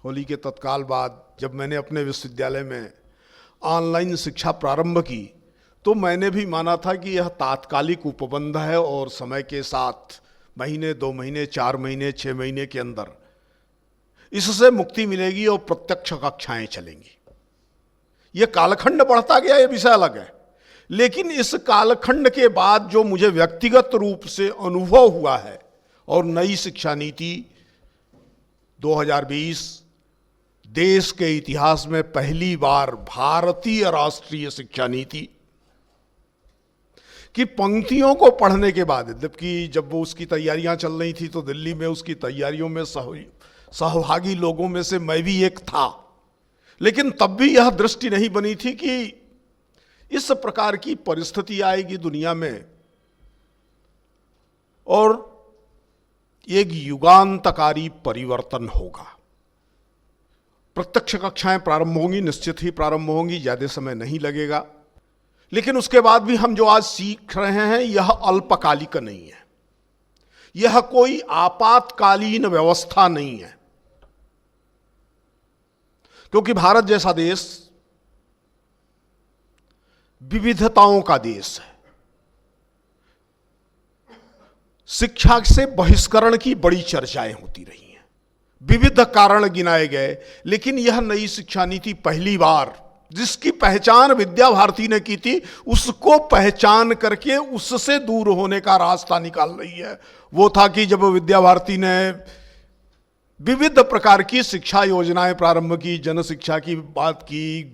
होली के तत्काल बाद, जब मैंने अपने विश्वविद्यालय में ऑनलाइन शिक्षा प्रारंभ की, तो मैंने भी माना था कि यह तात्कालिक उपबंध है और समय के साथ महीने, 2 महीने, 4 महीने, 6 महीने के अंदर इससे मुक्ति मिलेगी और प्रत्यक्ष कक्षाएं चलेंगी। यह कालखंड बढ़ता गया, यह विषय अलग है। लेकिन इस कालखंड के बाद जो मुझे व्यक्तिगत रूप से अनुभव हुआ है, और नई शिक्षा नीति 2020 देश के इतिहास में पहली बार भारतीय राष्ट्रीय शिक्षा नीति की पंक्तियों को पढ़ने के बाद, जबकि जब वो उसकी तैयारियां चल रही थी तो दिल्ली में उसकी तैयारियों में सहभागी लोगों में से मैं भी एक था, लेकिन तब भी यह दृष्टि नहीं बनी थी कि इस प्रकार की परिस्थिति आएगी दुनिया में और एक युगांतकारी परिवर्तन होगा। प्रत्यक्ष कक्षाएं प्रारंभ होंगी, निश्चित ही प्रारंभ होंगी, ज्यादा समय नहीं लगेगा, लेकिन उसके बाद भी हम जो आज सीख रहे हैं यह अल्पकालिक नहीं है, यह कोई आपातकालीन व्यवस्था नहीं है, क्योंकि भारत जैसा देश विविधताओं का देश है। शिक्षा से बहिष्करण की बड़ी चर्चाएं होती रही हैं, विविध कारण गिनाए गए, लेकिन यह नई शिक्षा नीति पहली बार जिसकी पहचान विद्या भारती ने की थी उसको पहचान करके उससे दूर होने का रास्ता निकाल रही है। वो था कि जब विद्या भारती ने विविध प्रकार की शिक्षा योजनाएं प्रारंभ की, जन शिक्षा की बात की,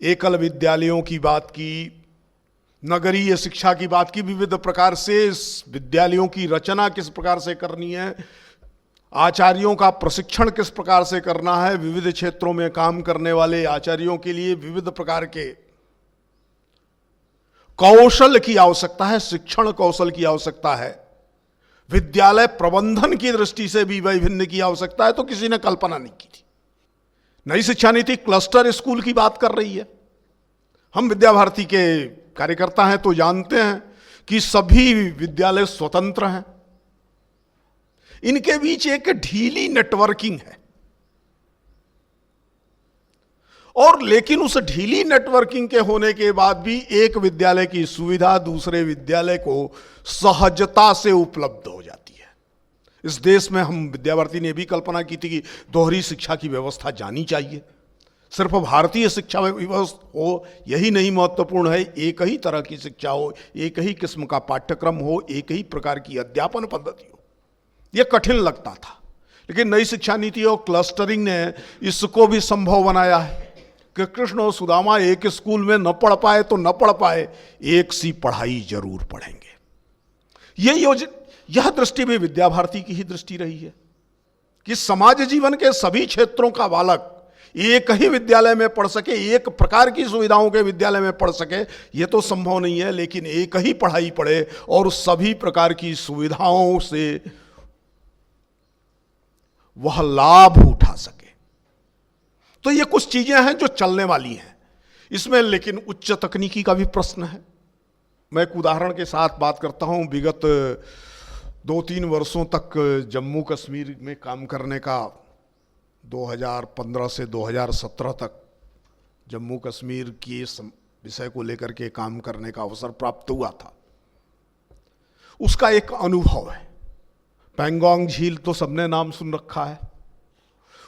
एकल विद्यालयों की बात की, नगरीय शिक्षा की बात की, विविध प्रकार से विद्यालयों की रचना किस प्रकार से करनी है, आचार्यों का प्रशिक्षण किस प्रकार से करना है, विविध क्षेत्रों में काम करने वाले आचार्यों के लिए विविध प्रकार के कौशल की आवश्यकता है, शिक्षण कौशल की आवश्यकता है, विद्यालय प्रबंधन की दृष्टि से भी वैभिन्न की आवश्यकता है, तो किसी ने कल्पना नहीं की थी। नई शिक्षा नीति क्लस्टर स्कूल की बात कर रही है। हम विद्या भारती के कार्यकर्ता हैं तो जानते हैं कि सभी विद्यालय स्वतंत्र हैं, इनके बीच एक ढीली नेटवर्किंग है, और लेकिन उस ढीली नेटवर्किंग के होने के बाद भी एक विद्यालय की सुविधा दूसरे विद्यालय को सहजता से उपलब्ध हो जाती है। इस देश में हम विद्या भारती ने भी कल्पना की थी कि दोहरी शिक्षा की व्यवस्था जानी चाहिए, सिर्फ भारतीय शिक्षा व्यवस्था हो यही नहीं महत्वपूर्ण है, एक ही तरह की शिक्षा हो, एक ही किस्म का पाठ्यक्रम हो, एक ही प्रकार की अध्यापन पद्धति हो। यह कठिन लगता था, लेकिन नई शिक्षा नीति और क्लस्टरिंग ने इसको भी संभव बनाया है कि कृष्ण और सुदामा एक स्कूल में न पढ़ पाए तो न पढ़ पाए, एक सी पढ़ाई जरूर पढ़ेंगे। यह दृष्टि भी विद्या भारती की ही दृष्टि रही है कि समाज जीवन के सभी क्षेत्रों का बालक एक ही विद्यालय में पढ़ सके, एक प्रकार की सुविधाओं के विद्यालय में पढ़ सके। यह तो संभव नहीं है, लेकिन एक ही पढ़ाई पढ़े और सभी प्रकार की सुविधाओं से वह लाभ उठा सके। तो ये कुछ चीजें हैं जो चलने वाली हैं इसमें, लेकिन उच्च तकनीकी का भी प्रश्न है। मैं एक उदाहरण के साथ बात करता हूं। विगत 2-3 वर्षों तक जम्मू कश्मीर में काम करने का 2015 से 2017 तक जम्मू कश्मीर के विषय को लेकर के काम करने का अवसर प्राप्त हुआ था। उसका एक अनुभव है। पैंगोंग झील तो सबने नाम सुन रखा है,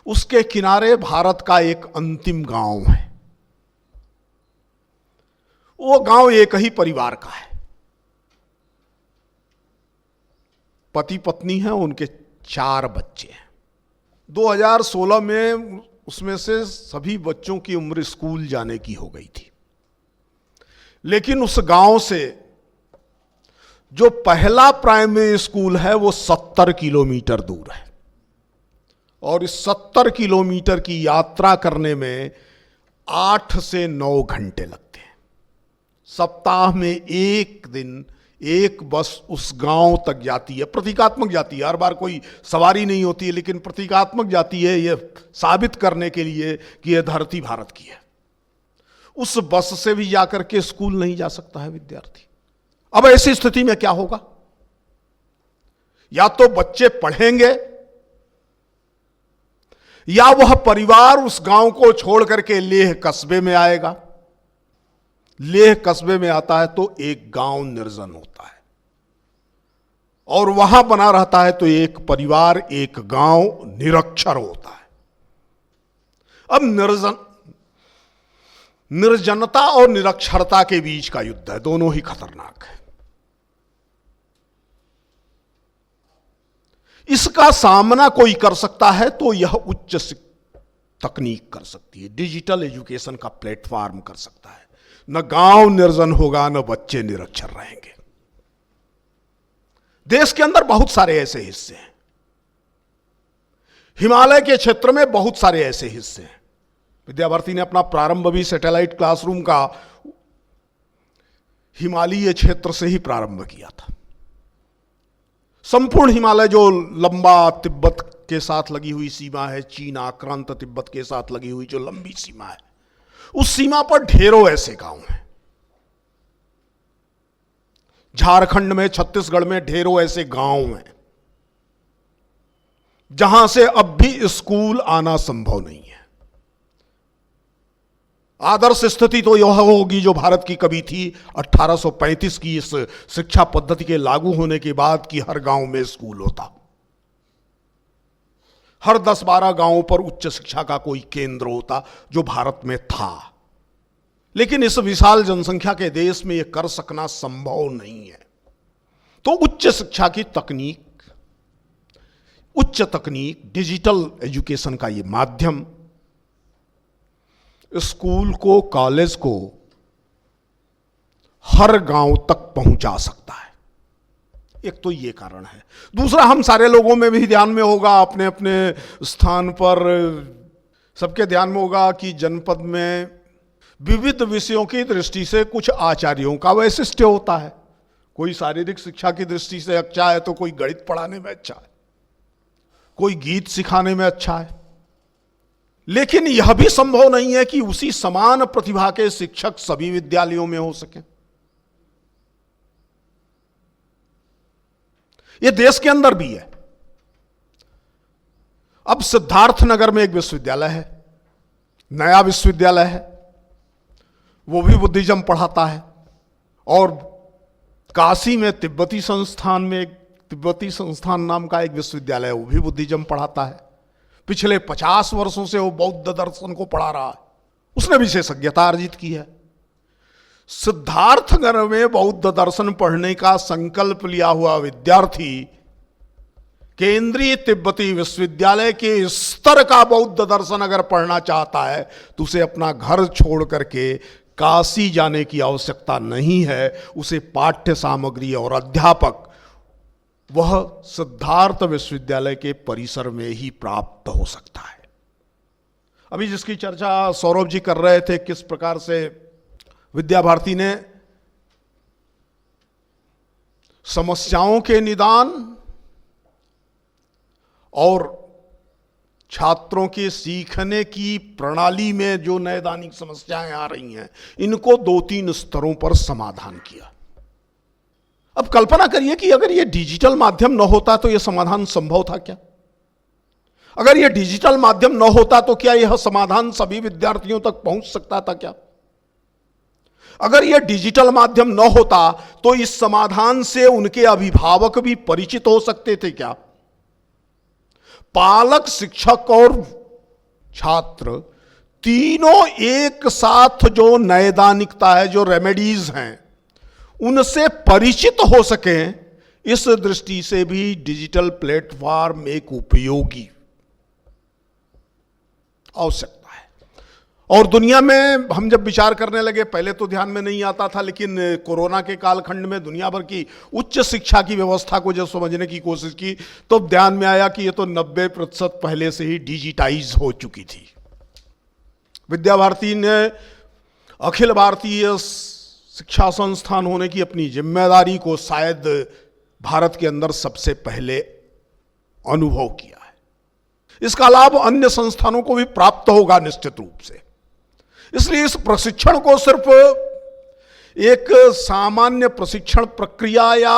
उसके किनारे भारत का एक अंतिम गांव है। वो गांव एक ही परिवार का है, पति पत्नी हैं, उनके 4 बच्चे हैं। 2016 में उसमें से सभी बच्चों की उम्र स्कूल जाने की हो गई थी, लेकिन उस गांव से जो पहला प्राइमरी स्कूल है वो 70 किलोमीटर दूर है, और इस 70 किलोमीटर की यात्रा करने में 8 से 9 घंटे लगते हैं। सप्ताह में एक दिन एक बस उस गांव तक जाती है, प्रतीकात्मक जाती है, हर बार कोई सवारी नहीं होती है, लेकिन प्रतीकात्मक जाती है, यह साबित करने के लिए कि यह धरती भारत की है। उस बस से भी जाकर के स्कूल नहीं जा सकता है विद्यार्थी। अब ऐसी स्थिति में क्या होगा? या तो बच्चे पढ़ेंगे या वह परिवार उस गांव को छोड़ करके लेह कस्बे में आएगा। लेह कस्बे में आता है तो एक गांव निर्जन होता है, और वहां बना रहता है तो एक परिवार, एक गांव निरक्षर होता है। अब निर्जनता और निरक्षरता के बीच का युद्ध है, दोनों ही खतरनाक है। इसका सामना कोई कर सकता है तो यह उच्च तकनीक कर सकती है, डिजिटल एजुकेशन का प्लेटफॉर्म कर सकता है। न गांव निर्जन होगा, न बच्चे निरक्षर रहेंगे। देश के अंदर बहुत सारे ऐसे हिस्से हैं, हिमालय के क्षेत्र में बहुत सारे ऐसे हिस्से हैं। विद्याभारती ने अपना प्रारंभ भी सैटेलाइट क्लासरूम का हिमालयी क्षेत्र से ही प्रारंभ किया था। संपूर्ण हिमालय जो लंबा तिब्बत के साथ लगी हुई सीमा है, चीन आक्रांत तिब्बत के साथ लगी हुई जो लंबी सीमा है, उस सीमा पर ढेरों ऐसे गांव हैं। झारखंड में, छत्तीसगढ़ में ढेरों ऐसे गांव हैं जहां से अब भी स्कूल आना संभव नहीं है। आदर्श स्थिति तो यह होगी जो भारत की कभी थी 1835 की इस शिक्षा पद्धति के लागू होने के बाद, कि हर गांव में स्कूल होता, हर 10-12 गांवों पर उच्च शिक्षा का कोई केंद्र होता, जो भारत में था। लेकिन इस विशाल जनसंख्या के देश में यह कर सकना संभव नहीं है। तो उच्च शिक्षा की तकनीक, उच्च तकनीक, डिजिटल एजुकेशन का यह माध्यम स्कूल को, कॉलेज को हर गांव तक पहुंचा सकता है। एक तो ये कारण है। दूसरा, हम सारे लोगों में भी ध्यान में होगा, अपने अपने स्थान पर सबके ध्यान में होगा कि जनपद में विविध विषयों की दृष्टि से कुछ आचार्यों का वैशिष्ट्य होता है। कोई शारीरिक शिक्षा की दृष्टि से अच्छा है तो कोई गणित पढ़ाने में अच्छा है, कोई गीत सिखाने में अच्छा है। लेकिन यह भी संभव नहीं है कि उसी समान प्रतिभा के शिक्षक सभी विद्यालयों में हो सके। यह देश के अंदर भी है। अब सिद्धार्थनगर में एक विश्वविद्यालय है, नया विश्वविद्यालय है, वो भी बुद्धिज्म पढ़ाता है। और काशी में तिब्बती संस्थान में एक तिब्बती संस्थान नाम का एक विश्वविद्यालय है, वो भी बुद्धिज्म पढ़ाता है। पिछले 50 वर्षों से वो बौद्ध दर्शन को पढ़ा रहा है, उसने विशेषज्ञता अर्जित की है। सिद्धार्थनगर में बौद्ध दर्शन पढ़ने का संकल्प लिया हुआ विद्यार्थी केंद्रीय तिब्बती विश्वविद्यालय के स्तर का बौद्ध दर्शन अगर पढ़ना चाहता है तो उसे अपना घर छोड़ करके काशी जाने की आवश्यकता नहीं है। उसे पाठ्य सामग्री और अध्यापक वह सिद्धार्थ विश्वविद्यालय के परिसर में ही प्राप्त हो सकता है। अभी जिसकी चर्चा सौरभ जी कर रहे थे, किस प्रकार से विद्याभारती ने समस्याओं के निदान और छात्रों के सीखने की प्रणाली में जो नैदानिक समस्याएं आ रही हैं, इनको 2-3 स्तरों पर समाधान किया। अब कल्पना करिए कि अगर यह डिजिटल माध्यम न होता तो यह समाधान संभव था क्या? अगर यह डिजिटल माध्यम न होता तो क्या यह समाधान सभी विद्यार्थियों तक पहुंच सकता था क्या? अगर यह डिजिटल माध्यम न होता तो इस समाधान से उनके अभिभावक भी परिचित हो सकते थे क्या? पालक, शिक्षक और छात्र तीनों एक साथ जो नैदानिकता है, जो रेमेडीज हैं, उनसे परिचित हो सकें, इस दृष्टि से भी डिजिटल प्लेटफॉर्म एक उपयोगी आवश्यकता है। और दुनिया में हम जब विचार करने लगे, पहले तो ध्यान में नहीं आता था, लेकिन कोरोना के कालखंड में दुनिया भर की उच्च शिक्षा की व्यवस्था को जब समझने की कोशिश की तो ध्यान में आया कि ये तो 90% पहले से ही डिजिटाइज हो चुकी थी। विद्याभारती ने अखिल भारतीय शिक्षा संस्थान होने की अपनी जिम्मेदारी को शायद भारत के अंदर सबसे पहले अनुभव किया है। इसका लाभ अन्य संस्थानों को भी प्राप्त होगा निश्चित रूप से। इसलिए इस प्रशिक्षण को सिर्फ एक सामान्य प्रशिक्षण प्रक्रिया या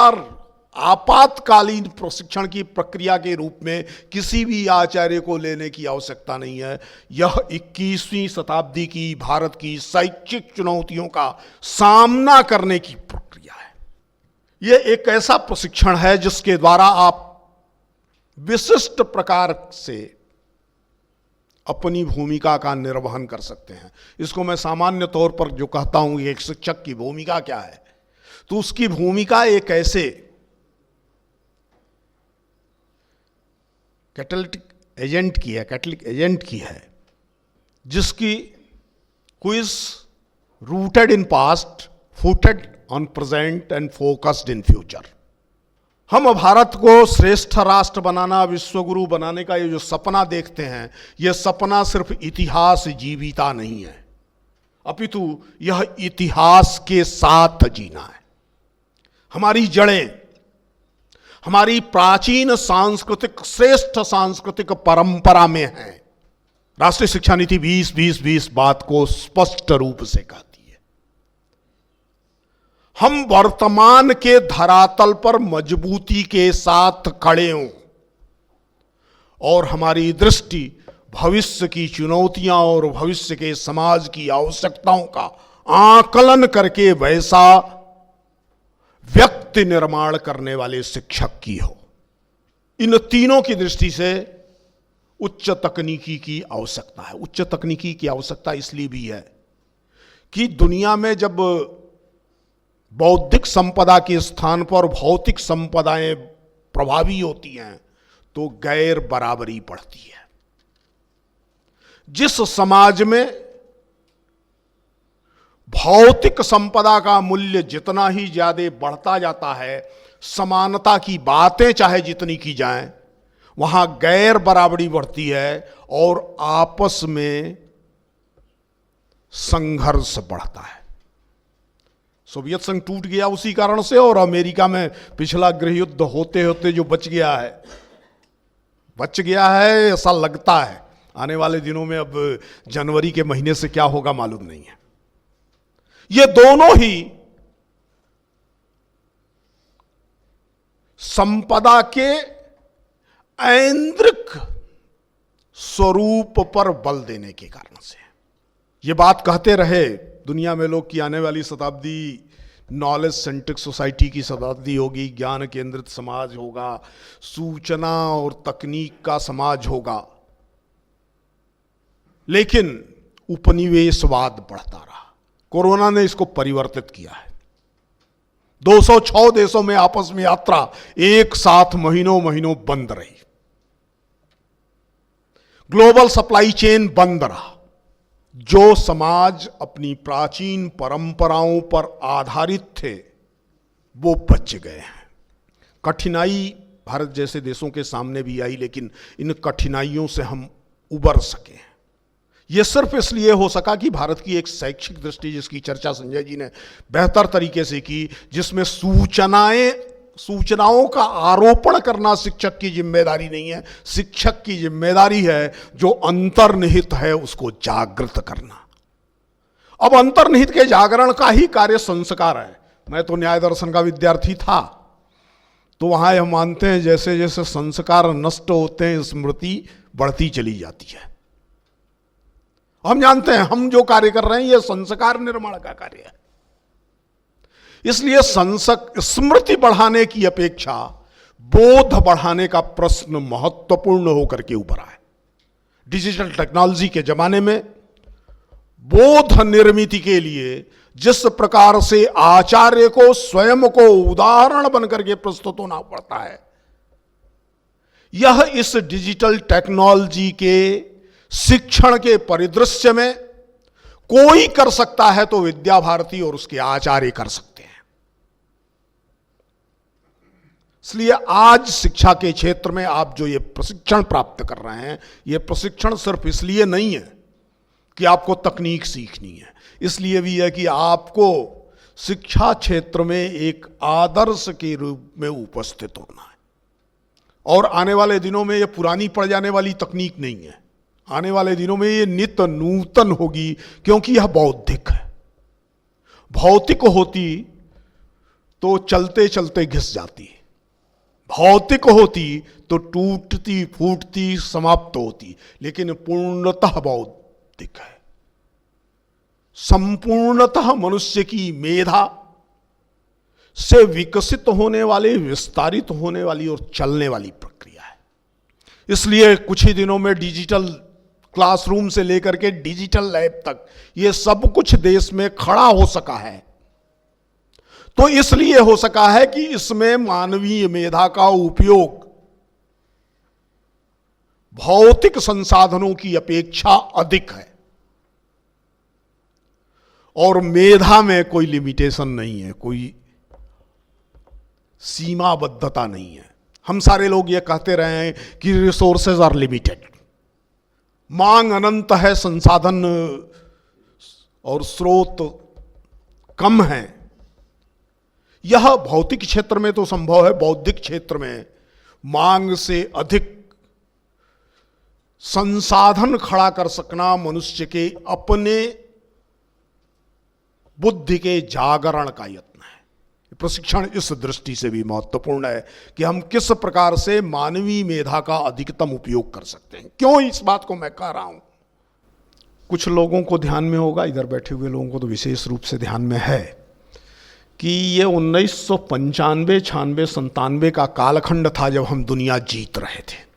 आपातकालीन प्रशिक्षण की प्रक्रिया के रूप में किसी भी आचार्य को लेने की आवश्यकता नहीं है। यह 21वीं शताब्दी की भारत की शैक्षिक चुनौतियों का सामना करने की प्रक्रिया है। यह एक ऐसा प्रशिक्षण है जिसके द्वारा आप विशिष्ट प्रकार से अपनी भूमिका का निर्वहन कर सकते हैं। इसको मैं सामान्य तौर पर जो कहता हूं एक शिक्षक की भूमिका क्या है, तो उसकी भूमिका एक ऐसे कैटलिक एजेंट की है, जिसकी quiz rooted in past, footed on present and focused in future. हम भारत को श्रेष्ठ राष्ट्र बनाना, विश्वगुरु बनाने का ये जो सपना देखते हैं, ये सपना सिर्फ इतिहास जीविता नहीं है, अपितु यह इतिहास के साथ जीना है। हमारी जड़ें, हमारी प्राचीन सांस्कृतिक, श्रेष्ठ सांस्कृतिक परंपरा में हैं। राष्ट्रीय शिक्षा नीति 20-20-20 बात को स्पष्ट रूप से कहती है। हम वर्तमान के धरातल पर मजबूती के साथ खड़े हों और हमारी दृष्टि भविष्य की चुनौतियां और भविष्य के समाज की आवश्यकताओं का आकलन करके वैसा व्यक्ति निर्माण करने वाले शिक्षक की हो। इन तीनों की दृष्टि से उच्च तकनीकी की आवश्यकता है। उच्च तकनीकी की आवश्यकता इसलिए भी है कि दुनिया में जब बौद्धिक संपदा के स्थान पर भौतिक संपदाएं प्रभावी होती हैं तो गैर बराबरी बढ़ती है। जिस समाज में भौतिक संपदा का मूल्य जितना ही ज्यादा बढ़ता जाता है, समानता की बातें चाहे जितनी की जाएं, वहां गैर बराबरी बढ़ती है और आपस में संघर्ष बढ़ता है। सोवियत संघ टूट गया उसी कारण से, और अमेरिका में पिछला गृह युद्ध होते होते जो बच गया है ऐसा लगता है। आने वाले दिनों में अब जनवरी के महीने से क्या होगा मालूम नहीं है। ये दोनों ही संपदा के ऐन्द्रिक स्वरूप पर बल देने के कारण से। ये बात कहते रहे दुनिया में लोग कि आने वाली शताब्दी नॉलेज सेंट्रिक सोसाइटी की शताब्दी होगी, ज्ञान केंद्रित समाज होगा, सूचना और तकनीक का समाज होगा। लेकिन उपनिवेशवाद बढ़ता रहा। कोरोना ने इसको परिवर्तित किया है। 206 देशों में आपस में यात्रा एक साथ महीनों महीनों बंद रही। ग्लोबल सप्लाई चेन बंद रहा। जो समाज अपनी प्राचीन परंपराओं पर आधारित थे वो बच गए हैं। कठिनाई भारत जैसे देशों के सामने भी आई, लेकिन इन कठिनाइयों से हम उबर सके हैं। यह सिर्फ इसलिए हो सका कि भारत की एक शैक्षिक दृष्टि, जिसकी चर्चा संजय जी ने बेहतर तरीके से की, जिसमें सूचनाओं का आरोपण करना शिक्षक की जिम्मेदारी नहीं है। शिक्षक की जिम्मेदारी है जो अंतर्निहित है उसको जागृत करना। अब अंतर्निहित के जागरण का ही कार्य संस्कार है। मैं तो न्याय दर्शन का विद्यार्थी था, तो वहां हम मानते हैं जैसे जैसे संस्कार नष्ट होते हैं स्मृति बढ़ती चली जाती है। हम जानते हैं हम जो कार्य कर रहे हैं यह संस्कार निर्माण का कार्य है। इसलिए स्मृति बढ़ाने की अपेक्षा बोध बढ़ाने का प्रश्न महत्वपूर्ण होकर के उभरा है। डिजिटल टेक्नोलॉजी के जमाने में बोध निर्मिति के लिए जिस प्रकार से आचार्य को स्वयं को उदाहरण बनकर के प्रस्तुत होना पड़ता है, यह इस डिजिटल टेक्नोलॉजी के शिक्षण के परिदृश्य में कोई कर सकता है तो विद्या भारती और उसके आचार्य कर सकते हैं। इसलिए आज शिक्षा के क्षेत्र में आप जो ये प्रशिक्षण प्राप्त कर रहे हैं, ये प्रशिक्षण सिर्फ इसलिए नहीं है कि आपको तकनीक सीखनी है, इसलिए भी है कि आपको शिक्षा क्षेत्र में एक आदर्श के रूप में उपस्थित होना है। और आने वाले दिनों में ये पुरानी पड़ जाने वाली तकनीक नहीं है। आने वाले दिनों में ये नित्य नूतन होगी, क्योंकि यह बौद्धिक है। भौतिक होती तो चलते चलते घिस जाती, भौतिक होती तो टूटती फूटती समाप्त होती, लेकिन पूर्णतः बौद्धिक है। संपूर्णतः मनुष्य की मेधा से विकसित होने वाली, विस्तारित होने वाली और चलने वाली प्रक्रिया है। इसलिए कुछ ही दिनों में डिजिटल क्लासरूम से लेकर के डिजिटल लैब तक ये सब कुछ देश में खड़ा हो सका है, तो इसलिए हो सका है कि इसमें मानवीय मेधा का उपयोग भौतिक संसाधनों की अपेक्षा अधिक है और मेधा में कोई लिमिटेशन नहीं है, कोई सीमाबद्धता नहीं है। हम सारे लोग ये कहते रहे हैं कि रिसोर्सेज आर लिमिटेड, मांग अनंत है, संसाधन और स्रोत कम है। यह भौतिक क्षेत्र में तो संभव है, बौद्धिक क्षेत्र में मांग से अधिक संसाधन खड़ा कर सकना मनुष्य के अपने बुद्धि के जागरण का यत्न है। प्रशिक्षण इस दृष्टि से भी महत्वपूर्ण है कि हम किस प्रकार से मानवीय मेधा का अधिकतम उपयोग कर सकते हैं। क्यों इस बात को मैं कह रहा हूं, कुछ लोगों को ध्यान में होगा, इधर बैठे हुए लोगों को तो विशेष रूप से ध्यान में है कि ये 1995, 96, 97 का कालखंड था जब हम दुनिया जीत रहे थे।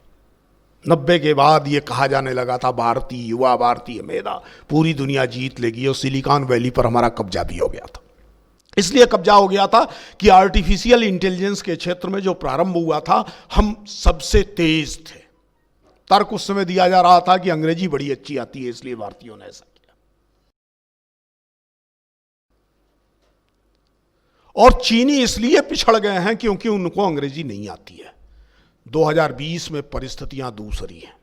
90 के बाद ये कहा जाने लगा था भारतीय युवा, भारतीय मेधा पूरी दुनिया जीत लेगी और सिलिकॉन वैली पर हमारा कब्जा भी हो गया था। इसलिए कब्जा हो गया था कि आर्टिफिशियल इंटेलिजेंस के क्षेत्र में जो प्रारंभ हुआ था हम सबसे तेज थे। तर्क उस समय दिया जा रहा था कि अंग्रेजी बड़ी अच्छी आती है इसलिए भारतीयों ने ऐसा किया, और चीनी इसलिए पिछड़ गए हैं क्योंकि उनको अंग्रेजी नहीं आती है। 2020 में परिस्थितियां दूसरी हैं।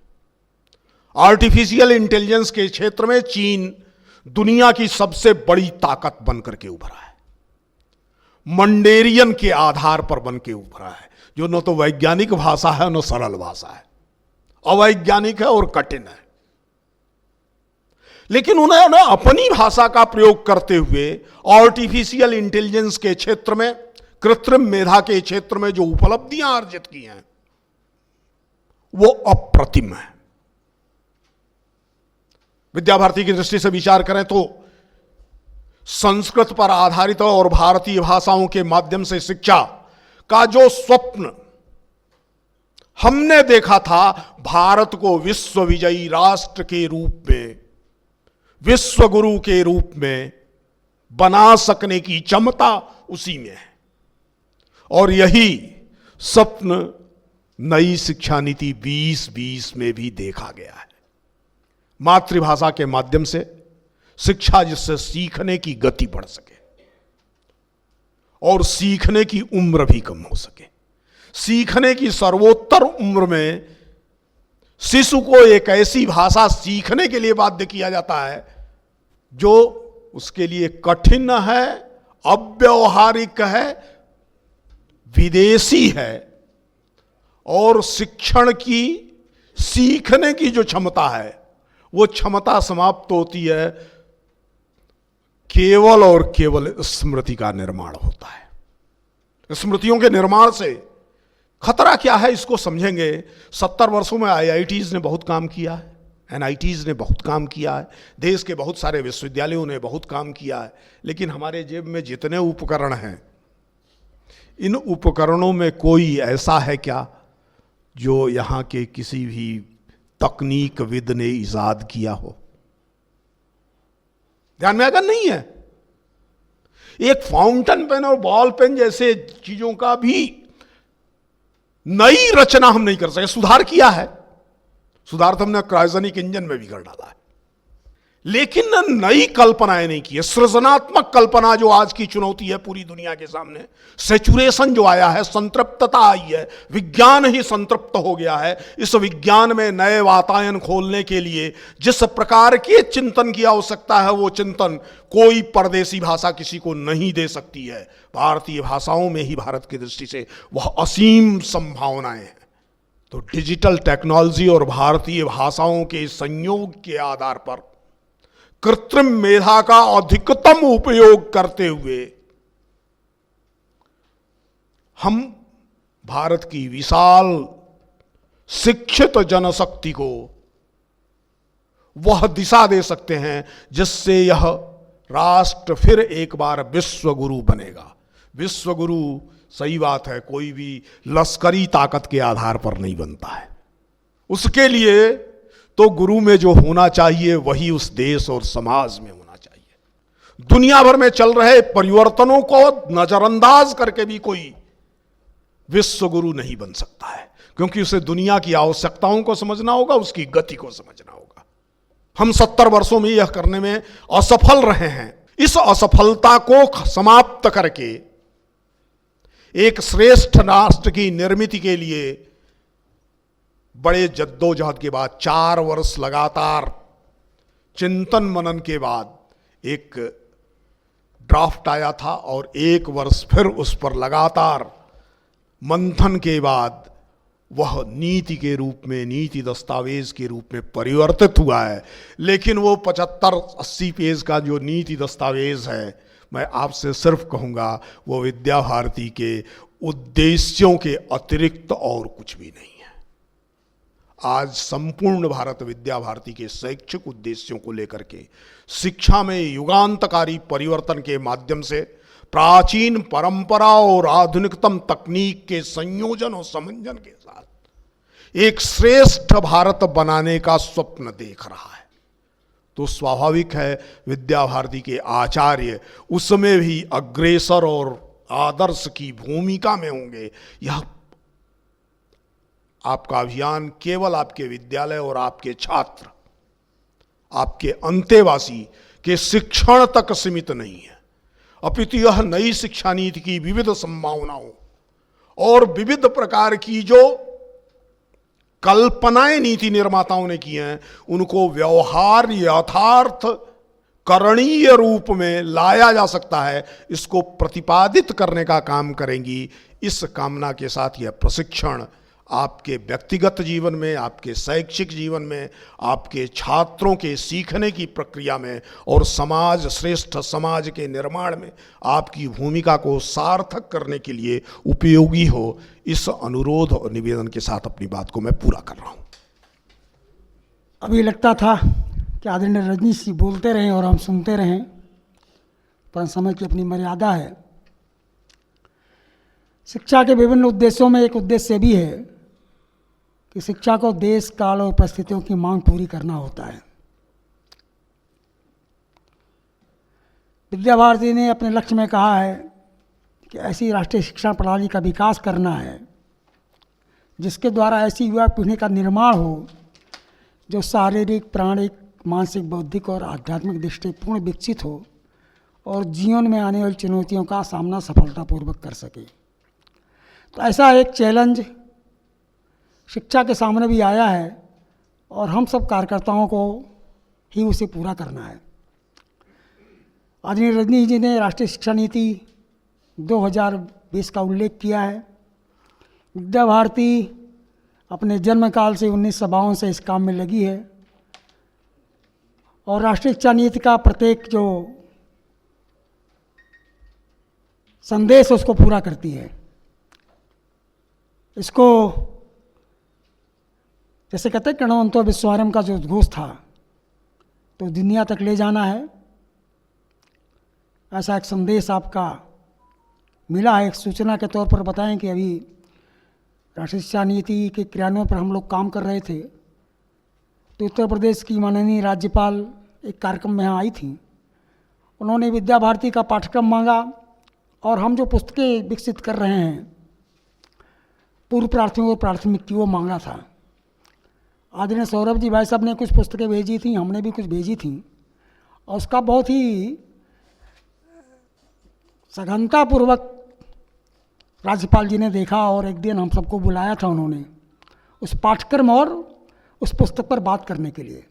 आर्टिफिशियल इंटेलिजेंस के क्षेत्र में चीन दुनिया की सबसे बड़ी ताकत बनकर के उभरा है, मंडेरियन के आधार पर बन के उभरा है, जो न तो वैज्ञानिक भाषा है न सरल भाषा है, अवैज्ञानिक है और कठिन है। लेकिन उन्होंने अपनी भाषा का प्रयोग करते हुए आर्टिफिशियल इंटेलिजेंस के क्षेत्र में, कृत्रिम मेधा के क्षेत्र में जो उपलब्धियां अर्जित की हैं वो अप्रतिम है। विद्या भारती की दृष्टि से विचार करें तो संस्कृत पर आधारित और भारतीय भाषाओं के माध्यम से शिक्षा का जो स्वप्न हमने देखा था, भारत को विश्व विजयी राष्ट्र के रूप में, विश्व गुरु के रूप में बना सकने की क्षमता उसी में है। और यही स्वप्न नई शिक्षा नीति 2020 में भी देखा गया है। मातृभाषा के माध्यम से शिक्षा, जिससे सीखने की गति बढ़ सके और सीखने की उम्र भी कम हो सके। सीखने की सर्वोत्तर उम्र में शिशु को एक ऐसी भाषा सीखने के लिए बाध्य किया जाता है जो उसके लिए कठिन है, अव्यावहारिक है, विदेशी है, और शिक्षण की, सीखने की जो क्षमता है वो क्षमता समाप्त होती है, केवल और केवल स्मृति का निर्माण होता है। स्मृतियों के निर्माण से खतरा क्या है इसको समझेंगे। 70 वर्षों में IITs ने बहुत काम किया है, NITs ने बहुत काम किया है, देश के बहुत सारे विश्वविद्यालयों ने बहुत काम किया है, लेकिन हमारे जेब में जितने उपकरण हैं, इन उपकरणों में कोई ऐसा है क्या जो यहाँ के किसी भी तकनीकविद ने इजाद किया हो? ध्यान में अगर नहीं है, एक फाउंटेन पेन और बॉल पेन जैसे चीजों का भी नई रचना हम नहीं कर सके। सुधार किया है, सुधार तो हमने क्रायोजेनिक इंजन में भी कर डाला है, लेकिन नई कल्पनाएं नहीं की है। सृजनात्मक कल्पना जो आज की चुनौती है पूरी दुनिया के सामने, सैचुरेशन जो आया है, संतृप्तता आई है, विज्ञान ही संतृप्त हो गया है। इस विज्ञान में नए वातायन खोलने के लिए जिस प्रकार के चिंतन की आवश्यकता है, वो चिंतन कोई परदेसी भाषा किसी को नहीं दे सकती है। भारतीय भाषाओं में ही भारत की दृष्टि से वह असीम संभावनाएं हैं। तो डिजिटल टेक्नोलॉजी और भारतीय भाषाओं के संयोग के आधार पर कृत्रिम मेधा का अधिकतम उपयोग करते हुए हम भारत की विशाल शिक्षित जनशक्ति को वह दिशा दे सकते हैं जिससे यह राष्ट्र फिर एक बार विश्व गुरु बनेगा। विश्व गुरु, सही बात है, कोई भी लश्करी ताकत के आधार पर नहीं बनता है। उसके लिए तो गुरु में जो होना चाहिए वही उस देश और समाज में होना चाहिए। दुनिया भर में चल रहे परिवर्तनों को नजरअंदाज करके भी कोई विश्व गुरु नहीं बन सकता है। क्योंकि उसे दुनिया की आवश्यकताओं को समझना होगा, उसकी गति को समझना होगा। हम 70 वर्षों में यह करने में असफल रहे हैं। इस असफलता को समाप्त करके एक श्रेष्ठ राष्ट्र की निर्मिति के लिए बड़े जद्दोजहद के बाद 4 वर्ष लगातार चिंतन मनन के बाद एक ड्राफ्ट आया था और 1 वर्ष फिर उस पर लगातार मंथन के बाद वह नीति के रूप में, नीति दस्तावेज के रूप में परिवर्तित हुआ है। लेकिन वो 75-80 पेज का जो नीति दस्तावेज है, मैं आपसे सिर्फ कहूँगा वो विद्या भारती के उद्देश्यों के अतिरिक्त और कुछ भी नहीं है। आज संपूर्ण भारत विद्या भारती के शैक्षिक उद्देश्यों को लेकर के शिक्षा में युगांतकारी परिवर्तन के माध्यम से प्राचीन परंपरा और आधुनिकतम तकनीक के संयोजन और समंजन के साथ एक श्रेष्ठ भारत बनाने का स्वप्न देख रहा है। तो स्वाभाविक है विद्या भारती के आचार्य उसमें भी अग्रेसर और आदर्श की भूमिका में होंगे। यह आपका अभियान केवल आपके विद्यालय और आपके छात्र, आपके अंतेवासी के शिक्षण तक सीमित नहीं है, अपितु यह नई शिक्षा नीति की विविध संभावनाओं और विविध प्रकार की जो कल्पनाएं नीति निर्माताओं ने की हैं, उनको व्यवहार यथार्थ करणीय रूप में लाया जा सकता है, इसको प्रतिपादित करने का काम करेंगी। इस कामना के साथ यह प्रशिक्षण आपके व्यक्तिगत जीवन में, आपके शैक्षिक जीवन में, आपके छात्रों के सीखने की प्रक्रिया में और समाज, श्रेष्ठ समाज के निर्माण में आपकी भूमिका को सार्थक करने के लिए उपयोगी हो, इस अनुरोध और निवेदन के साथ अपनी बात को मैं पूरा कर रहा हूँ। अभी लगता था कि आदरणीय रजनीश जी बोलते रहें और हम सुनते रहें, पर समय की अपनी मर्यादा है। शिक्षा के विभिन्न उद्देश्यों में एक उद्देश्य भी है कि शिक्षा को देश, काल और परिस्थितियों की मांग पूरी करना होता है। विद्या भारती ने अपने लक्ष्य में कहा है कि ऐसी राष्ट्रीय शिक्षा प्रणाली का विकास करना है जिसके द्वारा ऐसी युवा पीढ़ी का निर्माण हो जो शारीरिक, प्राणिक, मानसिक, बौद्धिक और आध्यात्मिक दृष्टिपूर्ण विकसित हो और जीवन में आने वाली चुनौतियों का सामना सफलतापूर्वक कर सके। तो ऐसा एक चैलेंज शिक्षा के सामने भी आया है और हम सब कार्यकर्ताओं को ही उसे पूरा करना है। आदरणीय रजनीश जी ने राष्ट्रीय शिक्षा नीति 2020 का उल्लेख किया है। विद्या भारती अपने जन्म काल से 1952 से इस काम में लगी है और राष्ट्रीय शिक्षा नीति का प्रत्येक जो संदेश उसको पूरा करती है। इसको जैसे कहते हैं कणवंतो विश्वारम का जो उद्घोष था तो दुनिया तक ले जाना है, ऐसा एक संदेश आपका मिला है। एक सूचना के तौर पर बताएं कि अभी राष्ट्रीय शिक्षा नीति के क्रियान्वयन पर हम लोग काम कर रहे थे तो उत्तर प्रदेश की माननीय राज्यपाल एक कार्यक्रम में यहाँ आई थी। उन्होंने विद्या भारती का पाठ्यक्रम मांगा और हम जो पुस्तकें विकसित कर रहे हैं पूर्व प्राथमिक और प्राथमिक की वो मांगा था। आदरणीय सौरभ जी भाई साहब ने कुछ पुस्तकें भेजी थी, हमने भी कुछ भेजी थी और उसका बहुत ही सघनतापूर्वक राज्यपाल जी ने देखा और एक दिन हम सबको बुलाया था उन्होंने उस पाठ्यक्रम और उस पुस्तक पर बात करने के लिए।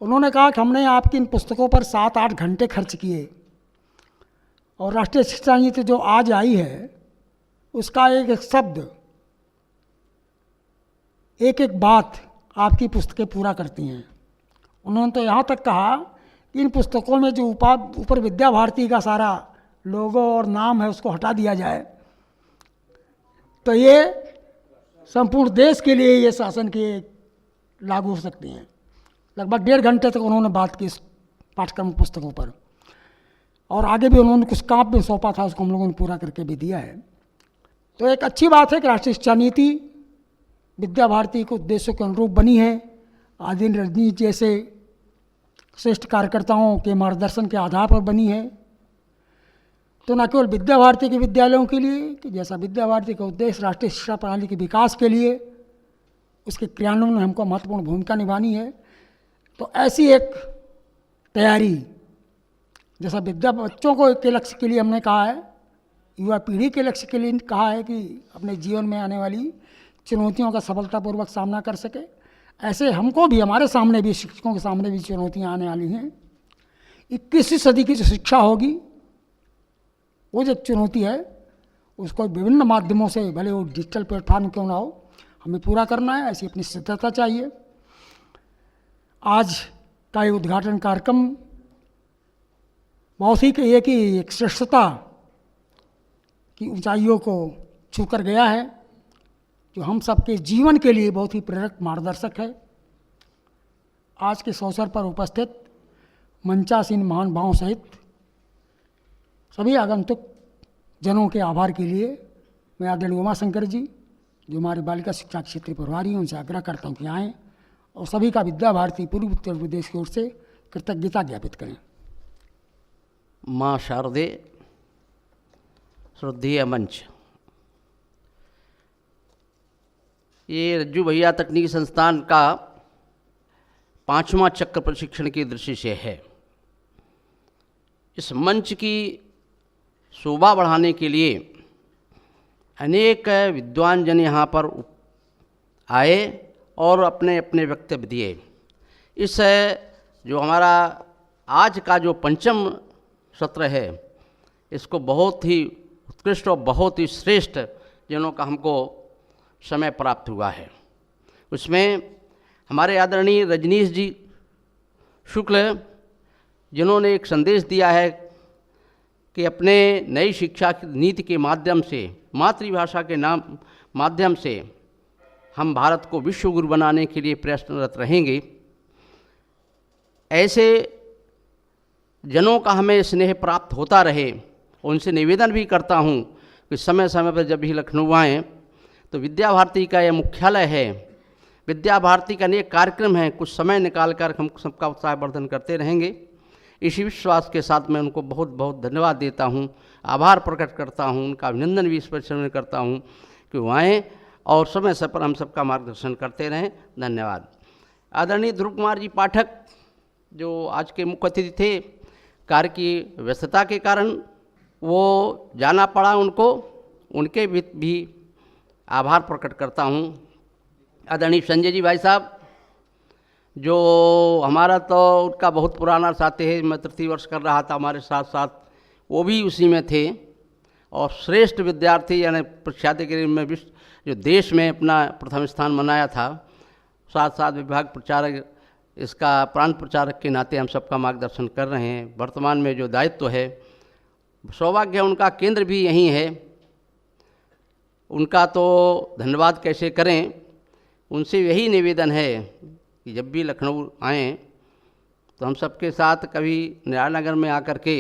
उन्होंने कहा कि हमने आपकी इन पुस्तकों पर 7-8 घंटे खर्च किए और राष्ट्रीय शिक्षा नीति जो आज आई है उसका एक एक शब्द, एक एक बात आपकी पुस्तकें पूरा करती हैं। उन्होंने तो यहाँ तक कहा कि इन पुस्तकों में जो ऊपर विद्या भारती का सारा लोगो और नाम है उसको हटा दिया जाए तो ये संपूर्ण देश के लिए ये शासन के लागू हो सकती हैं। लगभग 1.5 घंटे तक उन्होंने बात की इस पाठ्यक्रम पुस्तकों पर और आगे भी उन्होंने कुछ काम भी सौंपा था, उसको हम लोगों ने पूरा करके भी दिया है। तो एक अच्छी बात है कि राष्ट्रीय शिक्षा नीति विद्या भारती के उद्देश्यों के अनुरूप बनी है। आदरणीय रजनीश जैसे श्रेष्ठ कार्यकर्ताओं के मार्गदर्शन के आधार पर बनी है। तो न केवल विद्या भारती के विद्यालयों के लिए, कि जैसा विद्या भारती का उद्देश्य राष्ट्रीय शिक्षा प्रणाली के विकास के लिए, उसके क्रियान्वयन में हमको महत्वपूर्ण भूमिका निभानी है। तो ऐसी एक तैयारी, जैसा विद्या बच्चों को के लक्ष्य के लिए हमने कहा है, युवा पीढ़ी के लक्ष्य के लिए कहा है कि अपने जीवन में आने वाली चुनौतियों का सफलतापूर्वक सामना कर सके, ऐसे हमको भी, हमारे सामने भी, शिक्षकों के सामने भी चुनौतियां आने वाली हैं। 21वीं सदी की जो शिक्षा होगी, वो जो चुनौती है, उसको विभिन्न माध्यमों से, भले वो डिजिटल प्लेटफॉर्म क्यों ना हो, हमें पूरा करना है। ऐसी अपनी सिद्धता चाहिए। आज का ये उद्घाटन कार्यक्रम बहुत ही कहिए कि एक श्रेष्ठता की ऊंचाइयों को छू कर गया है, जो हम सबके जीवन के लिए बहुत ही प्रेरक मार्गदर्शक है। आज के इस अवसर पर उपस्थित मंचासीन महानुभावों सहित सभी आगंतुक जनों के आभार के लिए मैं आदरणीय उमाशंकर जी, जो हमारे बालिका शिक्षा क्षेत्र प्रभारी हैं, उनसे आग्रह करता हूँ कि आएँ और सभी का विद्या भारती पूर्व उत्तर प्रदेश की ओर से कृतज्ञता ज्ञापित करें। माँ शारदे, श्रद्धेय मंच, ये रज्जू भैया तकनीकी संस्थान का 5वां चक्र प्रशिक्षण की दृष्टि से है। इस मंच की शोभा बढ़ाने के लिए अनेक विद्वान जन यहाँ पर आए और अपने अपने वक्तव्य दिए। इस जो हमारा आज का जो 5वां सत्र है, इसको बहुत ही उत्कृष्ट और बहुत ही श्रेष्ठ जनों का हमको समय प्राप्त हुआ है। उसमें हमारे आदरणीय रजनीश जी शुक्ल, जिन्होंने एक संदेश दिया है कि अपने नई शिक्षा नीति के माध्यम से, मातृभाषा के माध्यम से हम भारत को विश्व गुरु बनाने के लिए प्रयत्नरत रहेंगे। ऐसे जनों का हमें स्नेह प्राप्त होता रहे। उनसे निवेदन भी करता हूँ कि समय समय पर जब भी लखनऊ आएँ तो विद्या भारती का यह मुख्यालय है, विद्या भारती का अनेक कार्यक्रम हैं, कुछ समय निकाल कर हम सबका उत्साहवर्धन करते रहेंगे। इसी विश्वास के साथ मैं उनको बहुत बहुत धन्यवाद देता हूँ, आभार प्रकट करता हूँ, उनका अभिनंदन भी इस पर करता हूँ कि वो आएँ और समय समय पर हम सबका मार्गदर्शन करते रहें। धन्यवाद। आदरणीय ध्रुव कुमार जी पाठक, जो आज के मुख्य अतिथि थे, कार्य की व्यस्तता के कारण वो जाना पड़ा उनको, उनके भी आभार प्रकट करता हूँ। आदरणीय संजय जी भाई साहब, जो हमारा तो उनका बहुत पुराना साथी है, मैं तृतीय वर्ष कर रहा था हमारे साथ साथ, वो भी उसी में थे और श्रेष्ठ विद्यार्थी यानी प्रख्याति के में विश्व जो देश में अपना प्रथम स्थान बनाया था। साथ साथ विभाग प्रचारक, इसका प्रांत प्रचारक के नाते हम सबका मार्गदर्शन कर रहे हैं। वर्तमान में जो दायित्व है, सौभाग्य उनका केंद्र भी यहीं है, उनका तो धन्यवाद कैसे करें। उनसे यही निवेदन है कि जब भी लखनऊ आएँ तो हम सबके साथ कभी नारायणनगर में आकर के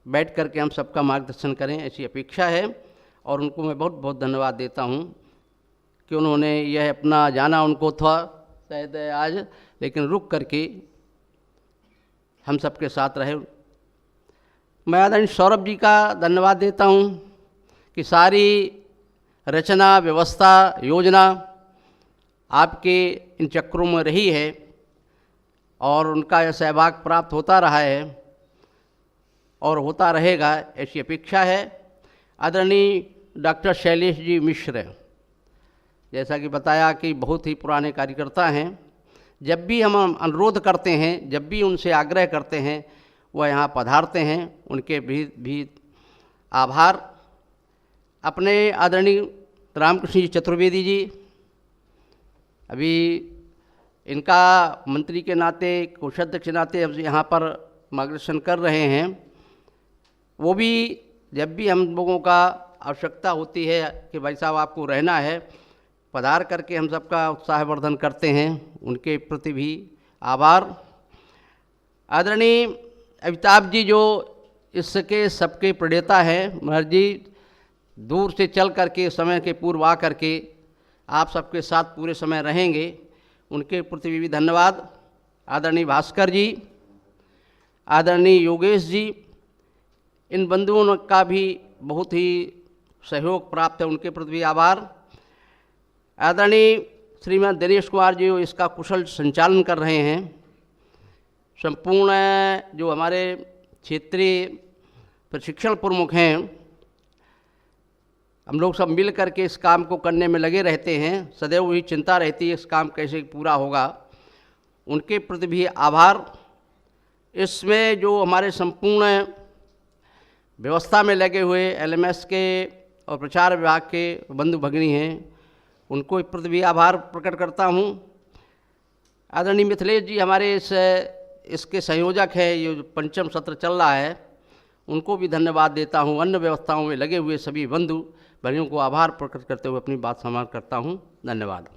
बैठ कर के हम सबका मार्गदर्शन करें, ऐसी अपेक्षा है। और उनको मैं बहुत बहुत धन्यवाद देता हूँ कि उन्होंने यह अपना जाना उनको था शायद आज, लेकिन रुक करके हम सबके साथ रहे। मैं आदरणीय सौरभ जी का धन्यवाद देता हूँ कि सारी रचना, व्यवस्था, योजना आपके इन चक्रों में रही है और उनका यह सहभाग प्राप्त होता रहा है और होता रहेगा, ऐसी अपेक्षा है। आदरणीय डॉक्टर शैलेश जी मिश्र, जैसा कि बताया कि बहुत ही पुराने कार्यकर्ता हैं। जब भी हम अनुरोध करते हैं, जब भी उनसे आग्रह करते हैं, वह यहाँ पधारते हैं, उनके भी आभार। अपने आदरणीय रामकृष्ण जी चतुर्वेदी जी, अभी इनका मंत्री के नाते, कोषाध्यक्ष के नाते अब यहाँ पर मार्गदर्शन कर रहे हैं। वो भी जब भी हम लोगों का आवश्यकता होती है कि भाई साहब आपको रहना है, पधार करके हम सबका उत्साहवर्धन करते हैं, उनके प्रति भी आभार। आदरणीय अमिताभ जी, जो इसके सबके प्रणेता हैं, महर्ष जी दूर से चल करके समय के पूर्व आ करके आप सबके साथ पूरे समय रहेंगे, उनके प्रति भी धन्यवाद। आदरणीय भास्कर जी, आदरणीय योगेश जी, इन बंधुओं का भी बहुत ही सहयोग प्राप्त है, उनके प्रति भी आभार। आदरणीय श्रीमान दिनेश कुमार जी इसका कुशल संचालन कर रहे हैं। संपूर्ण जो हमारे क्षेत्रीय प्रशिक्षण प्रमुख हैं, हम लोग सब मिल कर के इस काम को करने में लगे रहते हैं। सदैव वही चिंता रहती है इस काम कैसे पूरा होगा, उनके प्रति भी आभार। इसमें जो हमारे संपूर्ण व्यवस्था में लगे हुए एलएमएस के और प्रचार विभाग के बंधु भगिनी हैं, उनको प्रति भी आभार प्रकट करता हूँ। आदरणीय मिथिलेश जी हमारे इसके संयोजक है, ये जो पंचम सत्र चल रहा है, उनको भी धन्यवाद देता हूँ। अन्य व्यवस्थाओं में लगे हुए सभी बंधु भगिनियों को आभार प्रकट करते हुए अपनी बात समाप्त करता हूँ। धन्यवाद।